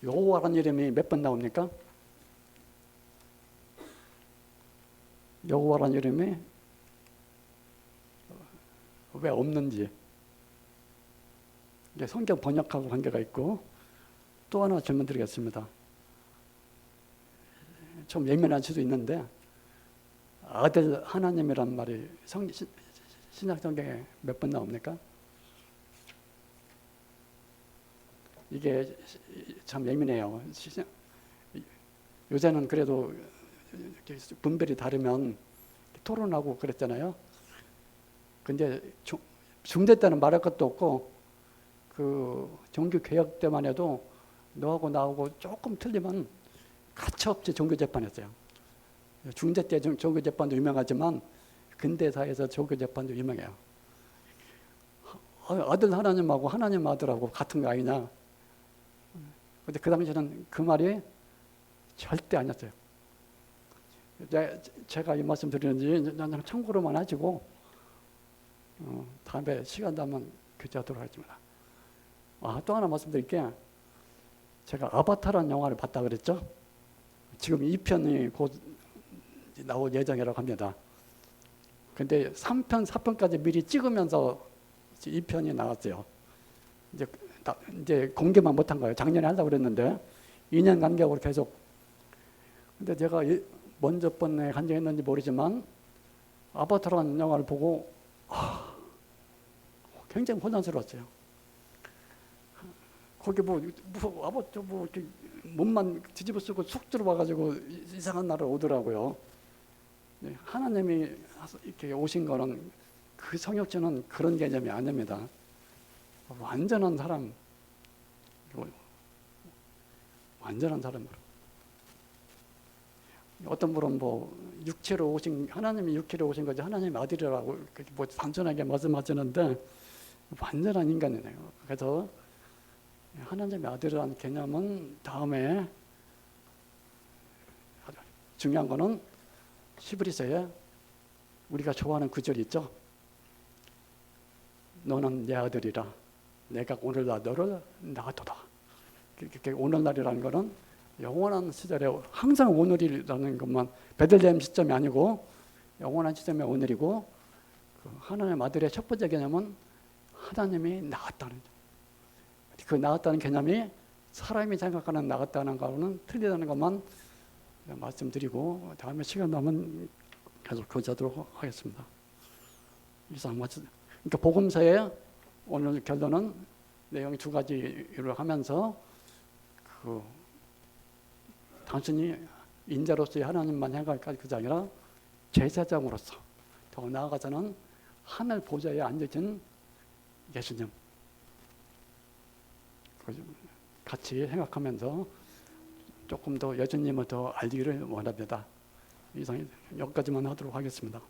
Speaker 1: 여호와라는 이름이 몇 번 나옵니까? 여호와라는 이름이 왜 없는지, 성경 번역하고 관계가 있고, 또 하나 질문 드리겠습니다. 좀 예민할 수도 있는데, 아들 하나님이란 말이 신약 성경에 몇 번 나옵니까? 이게 참 예민해요. 요새는 그래도 분별이 다르면 토론하고 그랬잖아요. 근데 중대 때는 말할 것도 없고, 그 종교 개혁 때만 해도 너하고 나하고 조금 틀리면 가차없이 종교 재판했어요. 중대 때 종교 재판도 유명하지만 근대사에서 종교 재판도 유명해요. 아들 하나님하고 하나님 아들하고 같은 거 아니냐. 근데 그 당시에는 그 말이 절대 아니었어요. 제가 이 말씀 드리는지 그냥 참고로만 하시고, 다음에 시간 나면 교제하도록 하겠습니다. 또 하나 말씀드릴게요. 제가 아바타라는 영화를 봤다 그랬죠? 지금 2편이 곧 나올 예정이라고 합니다. 근데 3편, 4편까지 미리 찍으면서 2편이 나왔어요. 이제 공개만 못한 거예요. 작년에 하려고 그랬는데 2년 간격으로 계속. 근데 제가 먼저 번에 간증했는지 모르지만 아바타라는 영화를 보고 굉장히 혼란스러웠어요. 거기 몸만 뒤집어 쓰고 쑥 들어와가지고 이상한 나라를 오더라고요. 하나님이 이렇게 오신 거는, 그 성육체는 그런 개념이 아닙니다. 완전한 사람, 완전한 사람으로. 어떤 분은 육체로 오신, 하나님이 육체로 오신 거지 하나님의 아들이라고 단순하게 말씀하시는데 완전한 인간이네요. 그래서 하나님의 아들이라는 개념은 다음에, 중요한 거는 히브리서에 우리가 좋아하는 구절이 있죠. 너는 내 아들이라 내가 오늘날 너를 낳았도다. 오늘날이라는 거는 영원한 시절에 항상 오늘이라는 것만, 베들레헴 시점이 아니고 영원한 시점이 오늘이고, 하나님의 아들의 첫 번째 개념은 하나님이 낳았다는, 그 낳았다는 개념이 사람이 생각하는 낳았다는 거는 틀리다는 것만 말씀드리고, 다음에 시간 나면 계속 교제하도록 하겠습니다. 이상 마치. 그러니까 복음서의 오늘 결론은 내용이 두 가지를 하면서, 단순히 인자로서의 하나님만 생각할 것이 아니라 제사장으로서, 더 나아가서는 하늘 보좌에 앉으신 예수님 같이 생각하면서 조금 더 예수님을 더 알기를 원합니다. 이상 여기까지만 하도록 하겠습니다.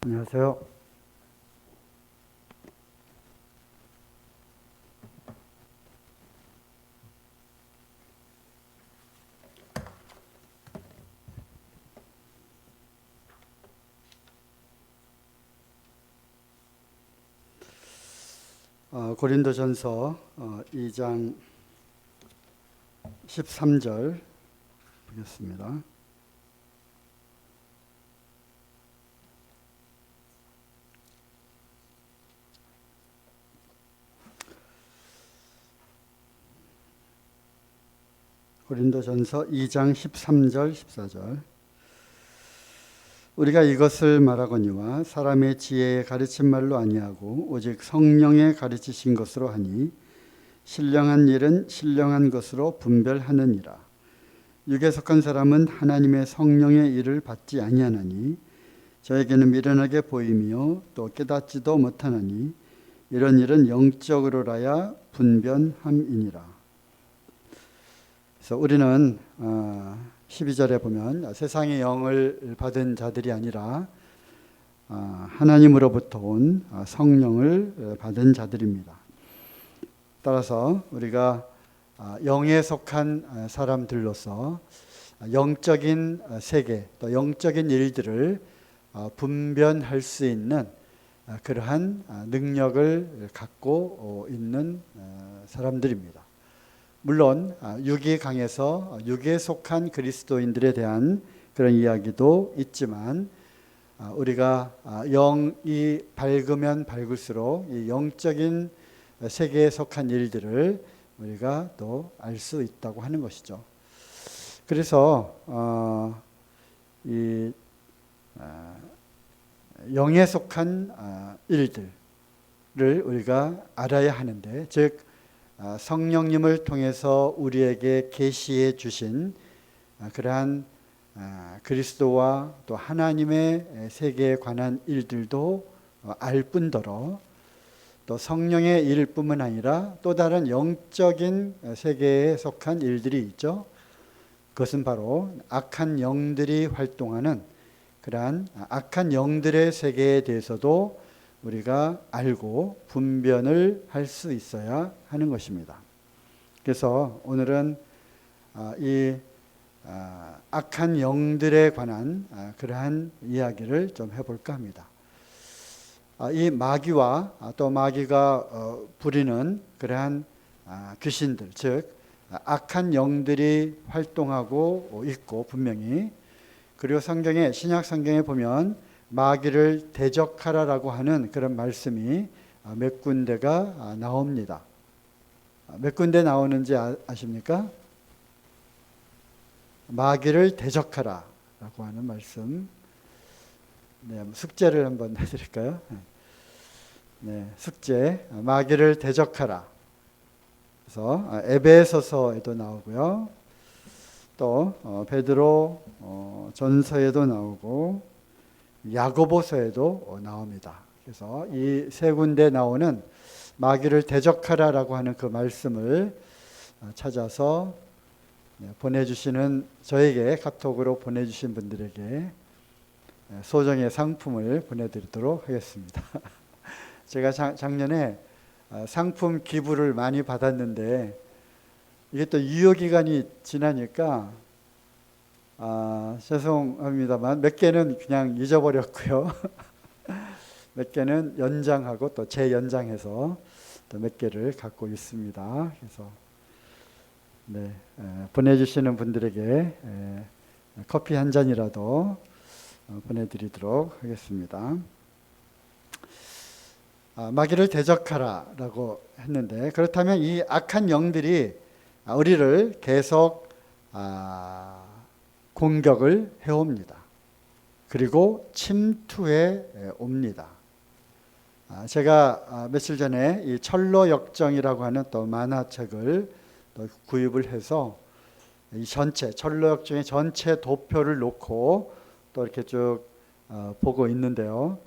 Speaker 2: 안녕하세요. 고린도전서 2장 13절 보겠습니다. 고린도전서 2장 13절 14절 우리가 이것을 말하거니와 사람의 지혜의 가르친 말로 아니하고 오직 성령의 가르치신 것으로 하니 신령한 일은 신령한 것으로 분별하느니라. 육에 속한 사람은 하나님의 성령의 일을 받지 아니하나니 저에게는 미련하게 보이며 또 깨닫지도 못하나니 이런 일은 영적으로라야 분변함이니라. 그래서 우리는 12절에 보면 세상의 영을 받은 자들이 아니라 하나님으로부터 온 성령을 받은 자들입니다. 따라서 우리가 영에 속한 사람들로서 영적인 세계 또 영적인 일들을 분별할 수 있는 그러한 능력을 갖고 있는 사람들입니다. 물론 육이 강해서 육에 속한 그리스도인들에 대한 그런 이야기도 있지만 우리가 영이 밝으면 밝을수록 이 영적인 세계에 속한 일들을 우리가 또 알 수 있다고 하는 것이죠. 그래서 이 영에 속한 일들을 우리가 알아야 하는데, 즉 성령님을 통해서 우리에게 계시해 주신 그러한 그리스도와 또 하나님의 세계에 관한 일들도 알 뿐더러 또 성령의 일뿐만 아니라 또 다른 영적인 세계에 속한 일들이 있죠. 그것은 바로 악한 영들이 활동하는 그러한 악한 영들의 세계에 대해서도 우리가 알고 분별을 할 수 있어야 하는 것입니다. 그래서 오늘은 이 악한 영들에 관한 그러한 이야기를 좀 해볼까 합니다. 이 마귀와 또 마귀가 부리는 그러한 귀신들, 즉 악한 영들이 활동하고 있고 분명히, 그리고 성경에, 신약 성경에 보면 마귀를 대적하라라고 하는 그런 말씀이 몇 군데가 나옵니다. 몇 군데 나오는지 아십니까? 마귀를 대적하라라고 하는 말씀. 네, 숙제를 한번 해드릴까요? 네, 숙제. 마귀를 대적하라. 그래서 에베소서에도 나오고요. 또 베드로 전서에도 나오고 야고보서에도 나옵니다. 그래서 이 세 군데 나오는 마귀를 대적하라라고 하는 그 말씀을 찾아서 보내주시는, 저에게 카톡으로 보내주신 분들에게 소정의 상품을 보내드리도록 하겠습니다. 제가 작년에 상품 기부를 많이 받았는데 이게 또 유효기간이 지나니까 죄송합니다만 몇 개는 그냥 잊어버렸고요. 몇 개는 연장하고 또 재연장해서 또 몇 개를 갖고 있습니다. 그래서 네, 보내주시는 분들에게 커피 한 잔이라도 보내드리도록 하겠습니다. 마귀를 대적하라라고 했는데, 그렇다면 이 악한 영들이 우리를 계속 공격을 해옵니다. 그리고 침투해 옵니다. 제가 며칠 전에 이 철로역정이라고 하는 또 만화책을 또 구입을 해서 이 전체 철로역정의 전체 도표를 놓고 또 이렇게 쭉 보고 있는데요.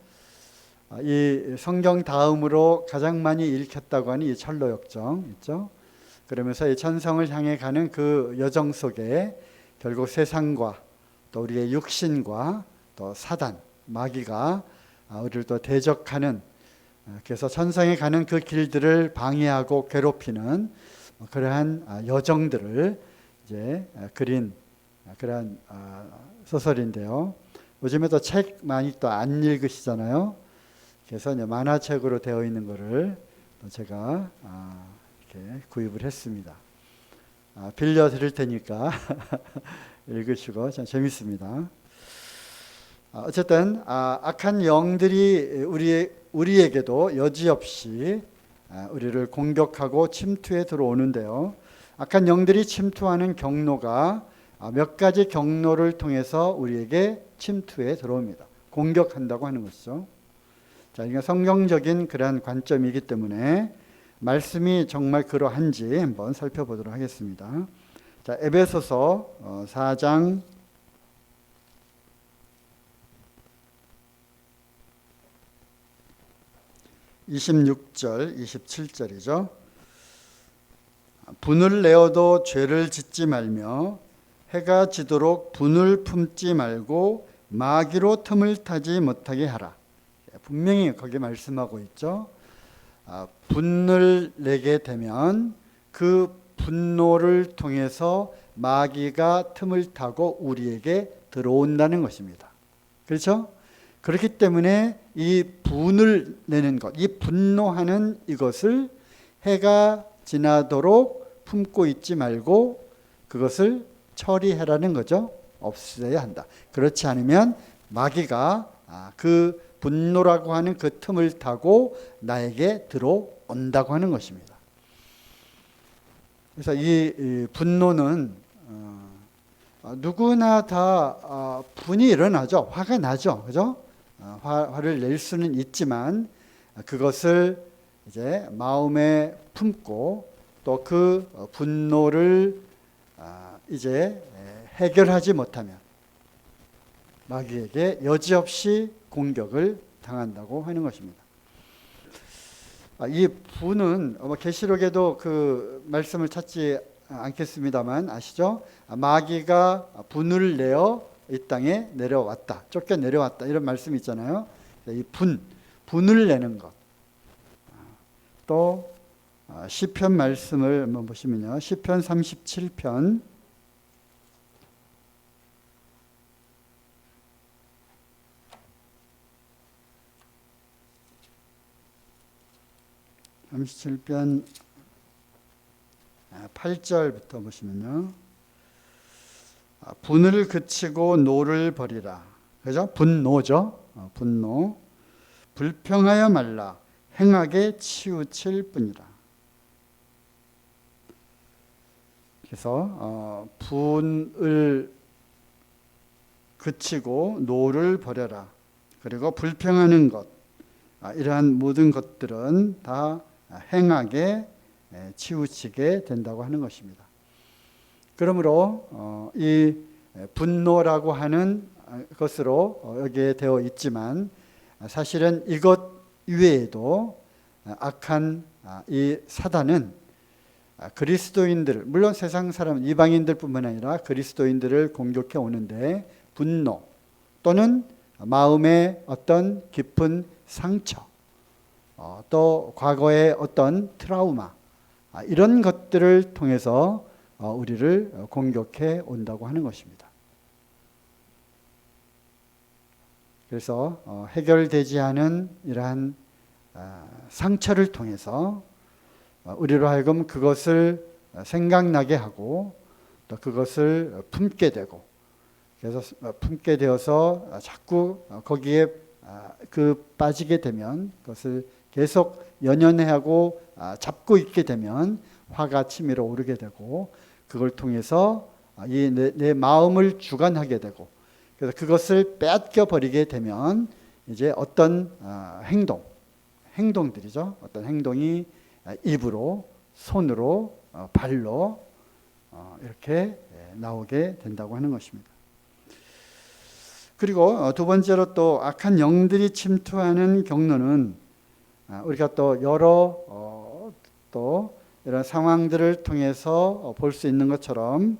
Speaker 2: 이 성경 다음으로 가장 많이 읽혔다고 하는 이 철로역정 있죠. 그러면서 이 천성을 향해 가는 그 여정 속에 결국 세상과 또 우리의 육신과 또 사단, 마귀가 우리를 또 대적하는, 그래서 천상에 가는 그 길들을 방해하고 괴롭히는 그러한 여정들을 이제 그린 그러한 소설인데요. 요즘에도 책 많이 또 안 읽으시잖아요. 그래서 이제 만화책으로 되어 있는 거를 또 제가 이렇게 구입을 했습니다. 빌려 드릴 테니까 읽으시고 참 재밌습니다. 어쨌든 악한 영들이 우리에게도 여지없이 우리를 공격하고 침투해 들어오는데요. 악한 영들이 침투하는 경로가 몇 가지 경로를 통해서 우리에게 침투해 들어옵니다. 공격한다고 하는 것이죠. 자, 이게 성경적인 그러한 관점이기 때문에 말씀이 정말 그러한지 한번 살펴보도록 하겠습니다. 자, 에베소서 4장 26절, 27절이죠. 분을 내어도 죄를 짓지 말며 해가 지도록 분을 품지 말고 마귀로 틈을 타지 못하게 하라. 분명히 거기 말씀하고 있죠. 분을 내게 되면 그 분노를 통해서 마귀가 틈을 타고 우리에게 들어온다는 것입니다. 그렇죠? 그렇기 때문에 이 분을 내는 것, 이 분노하는 이것을 해가 지나도록 품고 있지 말고 그것을 처리해라는 거죠. 없애야 한다. 그렇지 않으면 마귀가 그 분노라고 하는 그 틈을 타고 나에게 들어온다고 하는 것입니다. 그래서 이 분노는 누구나 다 분이 일어나죠. 화가 나죠. 그죠? 화를 낼 수는 있지만 그것을 이제 마음에 품고 또 그 분노를 이제 해결하지 못하면 마귀에게 여지없이 공격을 당한다고 하는 것입니다. 이 분은 계시록에도 그 말씀을 찾지 않겠습니다만 아시죠? 마귀가 분을 내어 이 땅에 내려왔다, 쫓겨 내려왔다 이런 말씀이 있잖아요. 이 분을 내는 것. 또 시편 말씀을 한번 보시면요, 시편 37편 37편 8절부터 보시면요. 분을 그치고 노를 버리라. 그죠? 분노죠. 분노. 불평하여 말라. 행하게 치우칠 뿐이라. 그래서 분을 그치고 노를 버려라. 그리고 불평하는 것, 이러한 모든 것들은 다 행하게 치우치게 된다고 하는 것입니다. 그러므로 이 분노라고 하는 것으로 여기에 되어 있지만 사실은 이것 이외에도 악한 이 사단은 그리스도인들을, 물론 세상 사람 이방인들뿐만 아니라 그리스도인들을 공격해 오는데 분노 또는 마음의 어떤 깊은 상처, 또 과거의 어떤 트라우마, 이런 것들을 통해서 우리를 공격해 온다고 하는 것입니다. 그래서 해결되지 않은 이러한 상처를 통해서 우리로 하여금 그것을 생각나게 하고 또 그것을 품게 되고, 그래서 품게 되어서 자꾸 거기에 빠지게 되면 그것을 계속 연연해하고 잡고 있게 되면 화가 치밀어 오르게 되고, 그걸 통해서 내 마음을 주관하게 되고, 그래서 그것을 빼앗겨 버리게 되면 이제 어떤 행동들이죠. 어떤 행동이 입으로, 손으로, 발로 이렇게 나오게 된다고 하는 것입니다. 그리고 두 번째로 또 악한 영들이 침투하는 경로는 우리가 또 여러 또 이런 상황들을 통해서 볼 수 있는 것처럼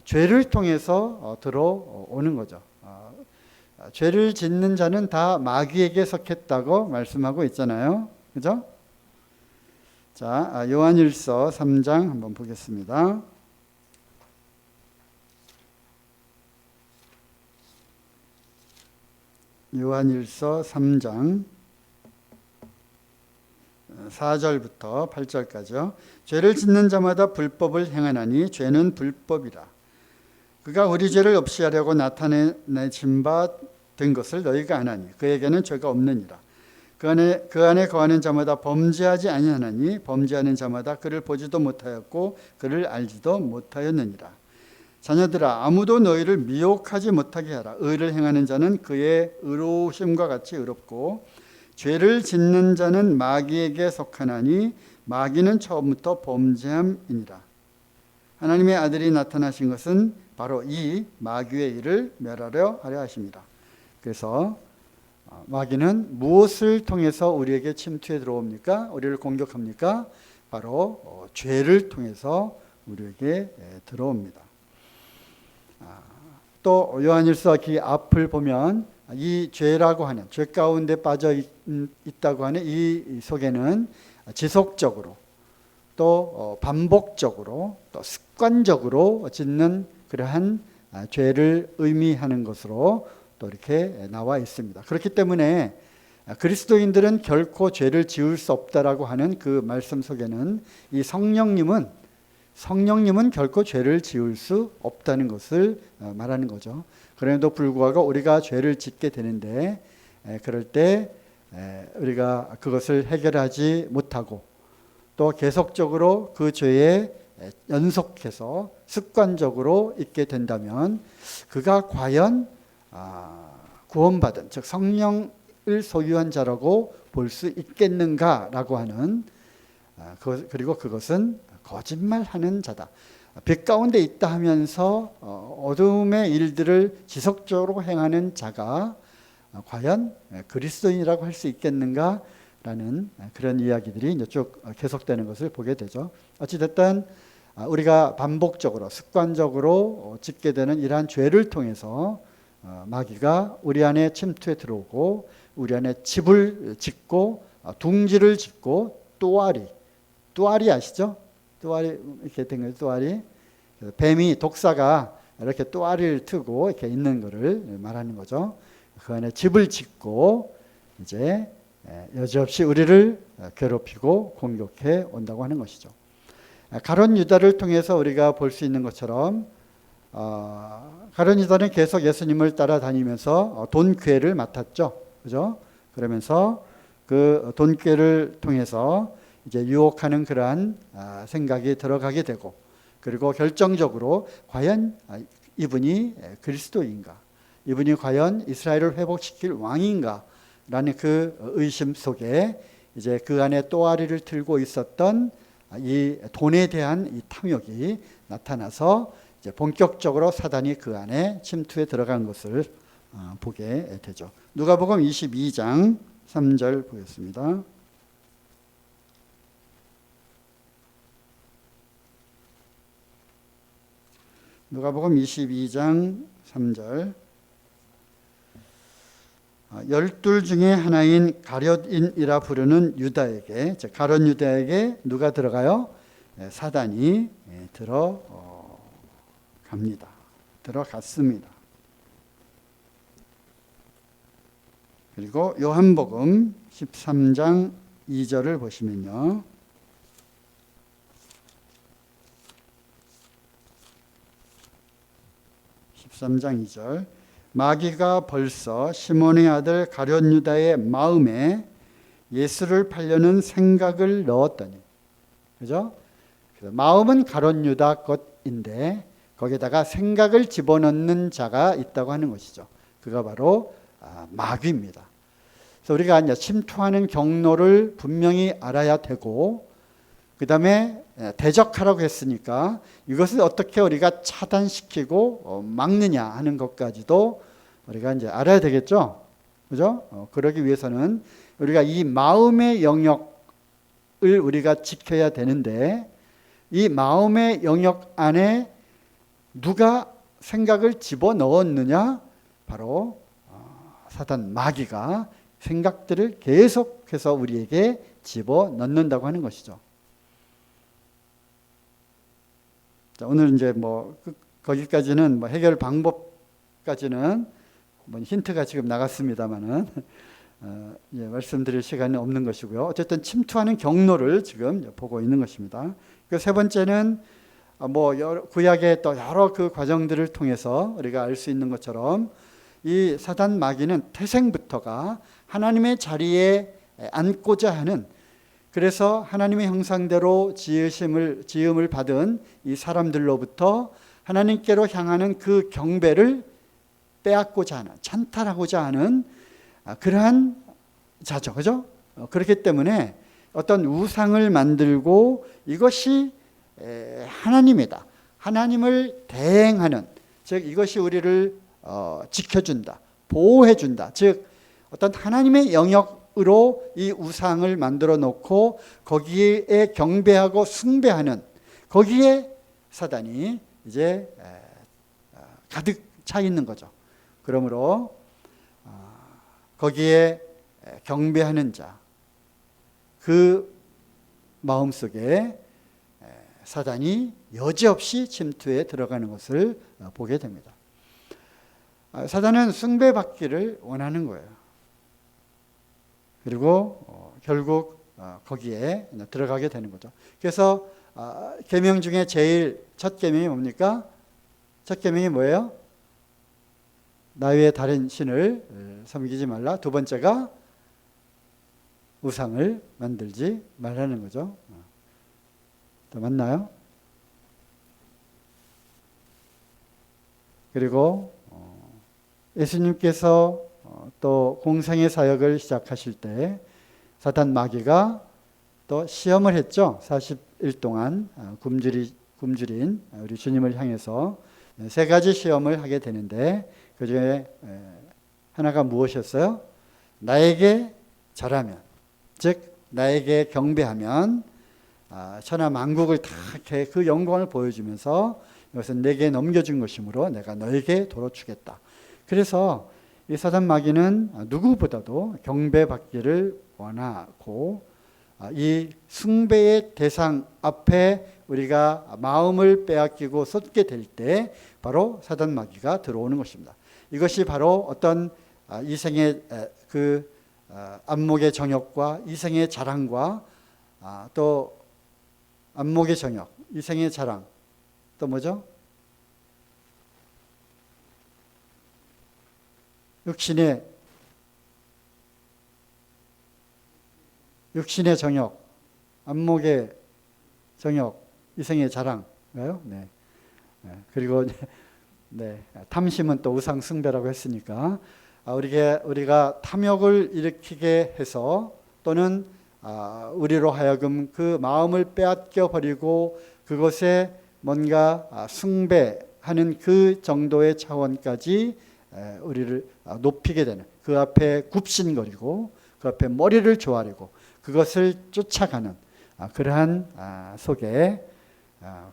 Speaker 2: 죄를 통해서 들어오는 거죠. 죄를 짓는 자는 다 마귀에게 속했다고 말씀하고 있잖아요. 그죠? 자, 요한일서 3장 한번 보겠습니다. 요한일서 3장 4절부터 8절까지요. 죄를 짓는 자마다 불법을 행하나니 죄는 불법이라. 그가 우리 죄를 없이 하려고 나타내신 바 된 것을 너희가 아나니 그에게는 죄가 없느니라. 그 안에 거하는 자마다 범죄하지 아니하나니 범죄하는 자마다 그를 보지도 못하였고 그를 알지도 못하였느니라. 자녀들아, 아무도 너희를 미혹하지 못하게 하라. 의를 행하는 자는 그의 의로우심과 같이 의롭고 죄를 짓는 자는 마귀에게 속하나니 마귀는 처음부터 범죄함이니라. 하나님의 아들이 나타나신 것은 바로 이 마귀의 일을 멸하려 하려 하십니다. 그래서 마귀는 무엇을 통해서 우리에게 침투해 들어옵니까? 우리를 공격합니까? 바로 죄를 통해서 우리에게 들어옵니다. 또 요한일서 그 앞을 보면 이 죄라고 하는, 죄 가운데 빠져 있다고 하는 이 속에는 지속적으로 또 반복적으로 또 습관적으로 짓는 그러한 죄를 의미하는 것으로 또 이렇게 나와 있습니다. 그렇기 때문에 그리스도인들은 결코 죄를 지을 수 없다라고 하는 그 말씀 속에는 이 성령님은 결코 죄를 지을 수 없다는 것을 말하는 거죠. 그럼에도 불구하고 우리가 죄를 짓게 되는데 그럴 때 우리가 그것을 해결하지 못하고 또 계속적으로 그 죄에 연속해서 습관적으로 있게 된다면 그가 과연 구원받은, 즉 성령을 소유한 자라고 볼 수 있겠는가라고 하는, 그리고 그것은 거짓말하는 자다. 빛 가운데 있다 하면서 어둠의 일들을 지속적으로 행하는 자가 과연 그리스도인이라고 할 수 있겠는가라는 그런 이야기들이 이제 쭉 계속되는 것을 보게 되죠. 어찌됐든 우리가 반복적으로 습관적으로 짓게 되는 이러한 죄를 통해서 마귀가 우리 안에 침투해 들어오고 우리 안에 집을 짓고 둥지를 짓고 또아리 아시죠? 또아리 이렇게 된 거예요. 또아리. 뱀이, 독사가 이렇게 또아리를 트고 이렇게 있는 것을 말하는 거죠. 그 안에 집을 짓고 이제 여지없이 우리를 괴롭히고 공격해 온다고 하는 것이죠. 가룟 유다를 통해서 우리가 볼 수 있는 것처럼 가룟 유다는 계속 예수님을 따라다니면서 돈꾀를 맡았죠. 그죠? 그러면서 그 돈꾀를 통해서 이제 유혹하는 그러한 생각이 들어가게 되고, 그리고 결정적으로 과연 이분이 그리스도인가, 이분이 과연 이스라엘을 회복시킬 왕인가 라는 그 의심 속에 이제 그 안에 또아리를 틀고 있었던 이 돈에 대한 이 탐욕이 나타나서 이제 본격적으로 사단이 그 안에 침투해 들어간 것을 보게 되죠. 누가복음 22장 3절 보겠습니다. 누가복음 22장 3절. 12 중에 하나인 가룟인이라 부르는 유다에게, 즉 가룟 유다에게 누가 들어가요? 사단이 들어갔습니다. 그리고 요한복음 13장 2절을 보시면요. 마귀가 벌써 시몬의 아들 가룟 유다의 마음에 예수를 팔려는 생각을 넣었더니, 그죠? 마음은 가룟 유다 것인데 거기다가 생각을 집어넣는 자가 있다고 하는 것이죠. 그가 바로 마귀입니다. 그래서 우리가 이제 침투하는 경로를 분명히 알아야 되고, 그 다음에 대적하라고 했으니까 이것을 어떻게 우리가 차단시키고 막느냐 하는 것까지도 우리가 이제 알아야 되겠죠. 그죠? 그러기 위해서는 우리가 이 마음의 영역을 우리가 지켜야 되는데, 이 마음의 영역 안에 누가 생각을 집어넣었느냐? 바로 사단 마귀가 생각들을 계속해서 우리에게 집어넣는다고 하는 것이죠. 자, 오늘 이제 거기까지는 해결 방법까지는 힌트가 지금 나갔습니다만은 말씀드릴 시간이 없는 것이고요. 어쨌든 침투하는 경로를 지금 보고 있는 것입니다. 그 세 번째는 구약의 또 여러 그 과정들을 통해서 우리가 알 수 있는 것처럼 이 사단 마귀는 태생부터가 하나님의 자리에 앉고자 하는, 그래서 하나님의 형상대로 지음을 받은 이 사람들로부터 하나님께로 향하는 그 경배를 빼앗고자 하는, 찬탈하고자 하는 그러한 자죠. 그죠? 그렇기 때문에 어떤 우상을 만들고 이것이 하나님이다, 하나님을 대행하는, 즉 이것이 우리를 지켜준다, 보호해준다, 즉 어떤 하나님의 영역으로 이 우상을 만들어 놓고 거기에 경배하고 숭배하는, 거기에 사단이 이제 가득 차 있는 거죠. 그러므로 거기에 경배하는 자, 그 마음속에 사단이 여지없이 침투해 들어가는 것을 보게 됩니다. 사단은 숭배받기를 원하는 거예요. 그리고 결국 거기에 들어가게 되는 거죠. 그래서 계명 중에 첫 계명이 뭡니까? 첫 계명이 뭐예요? 나 외에 다른 신을 섬기지 말라. 두 번째가 우상을 만들지 말라는 거죠. 맞나요? 그리고 예수님께서 또 공생의 사역을 시작하실 때 사단 마귀가 또 시험을 했죠. 40일 동안 굶주린 우리 주님을 향해서 세 가지 시험을 하게 되는데 그 중에 하나가 무엇이었어요? 나에게 절하면, 즉 나에게 경배하면 천하 만국을 다 이렇게 그 영광을 보여주면서 이것은 내게 넘겨준 것이므로 내가 너에게 도로 주겠다. 그래서 이 사단 마귀는 누구보다도 경배받기를 원하고 이 숭배의 대상 앞에 우리가 마음을 빼앗기고 쏟게 될 때 바로 사단 마귀가 들어오는 것입니다. 이것이 바로 어떤 이생의 그 안목의 정욕과 이생의 자랑과 또 안목의 정욕, 이생의 자랑, 또 뭐죠? 육신의 정욕, 안목의 정욕, 이생의 자랑가요? 네. 그리고 탐심은 또 우상 숭배라고 했으니까 우리가 탐욕을 일으키게 해서 또는 우리로 하여금 그 마음을 빼앗겨 버리고 그것에 뭔가 숭배하는 그 정도의 차원까지 우리를 높이게 되는, 그 앞에 굽신거리고 그 앞에 머리를 조아리고 그것을 쫓아가는 그러한 속에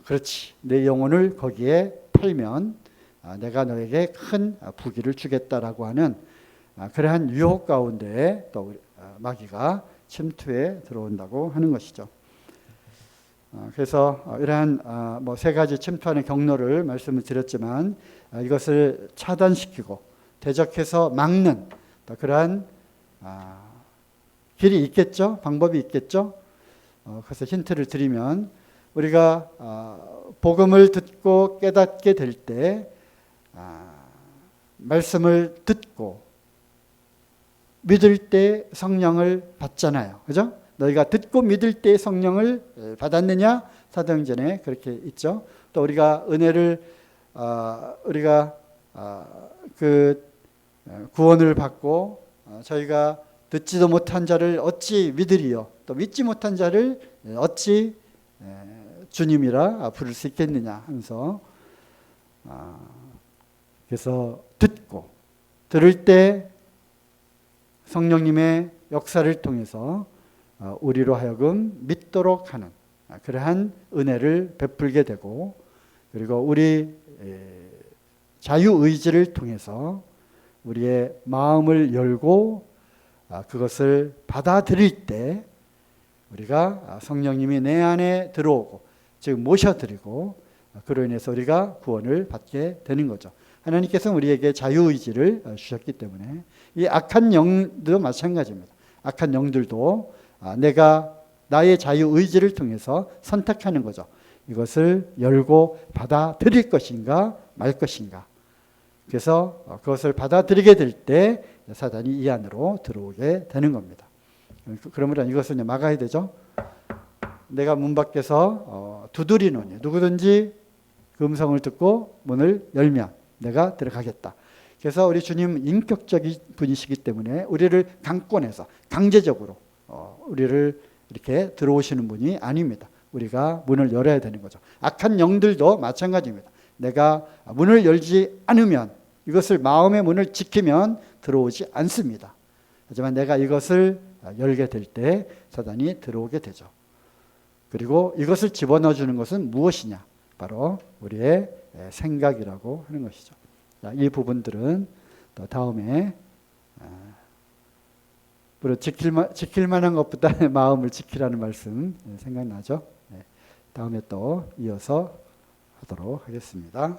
Speaker 2: 그렇지, 내 영혼을 거기에 팔면 내가 너에게 큰 부귀를 주겠다라고 하는 그러한 유혹 가운데 또 마귀가 침투해 들어온다고 하는 것이죠. 그래서 이러한 세 가지 침투하는 경로를 말씀을 드렸지만 이것을 차단시키고 대적해서 막는 그러한 길이 있겠죠? 방법이 있겠죠? 그래서 힌트를 드리면 우리가 복음을 듣고 깨닫게 될 때 말씀을 듣고 믿을 때 성령을 받잖아요. 그죠? 너희가 듣고 믿을 때 성령을 받았느냐? 사도행전에 그렇게 있죠. 또 우리가 은혜를 그 구원을 받고 저희가 듣지도 못한 자를 어찌 믿으리요? 또 믿지 못한 자를 어찌 주님이라 부를 수 있겠느냐 하면서 그래서 듣고 들을 때 성령님의 역사를 통해서 우리로 하여금 믿도록 하는 그러한 은혜를 베풀게 되고, 그리고 우리 자유의지를 통해서 우리의 마음을 열고 그것을 받아들일 때 우리가 성령님이 내 안에 들어오고 즉 모셔드리고 그로 인해서 우리가 구원을 받게 되는 거죠. 하나님께서 우리에게 자유의지를 주셨기 때문에 이 악한 영도 마찬가지입니다. 악한 영들도 내가 나의 자유의지를 통해서 선택하는 거죠. 이것을 열고 받아들일 것인가 말 것인가. 그래서 그것을 받아들이게 될 때 사단이 이 안으로 들어오게 되는 겁니다. 그러면 이것을 막아야 되죠. 내가 문 밖에서 두드리노니 누구든지 그 음성을 듣고 문을 열면 내가 들어가겠다. 그래서 우리 주님 인격적인 분이시기 때문에 우리를 강권해서 강제적으로 우리를 이렇게 들어오시는 분이 아닙니다. 우리가 문을 열어야 되는 거죠. 악한 영들도 마찬가지입니다. 내가 문을 열지 않으면 이것을 마음의 문을 지키면 들어오지 않습니다. 하지만 내가 이것을 열게 될 때 사단이 들어오게 되죠. 그리고 이것을 집어넣어 주는 것은 무엇이냐? 바로 우리의 생각이라고 하는 것이죠. 이 부분들은 또 다음에 물론 지킬 만한 것보다 마음을 지키라는 말씀 생각나죠? 다음에 또 이어서 하도록 하겠습니다.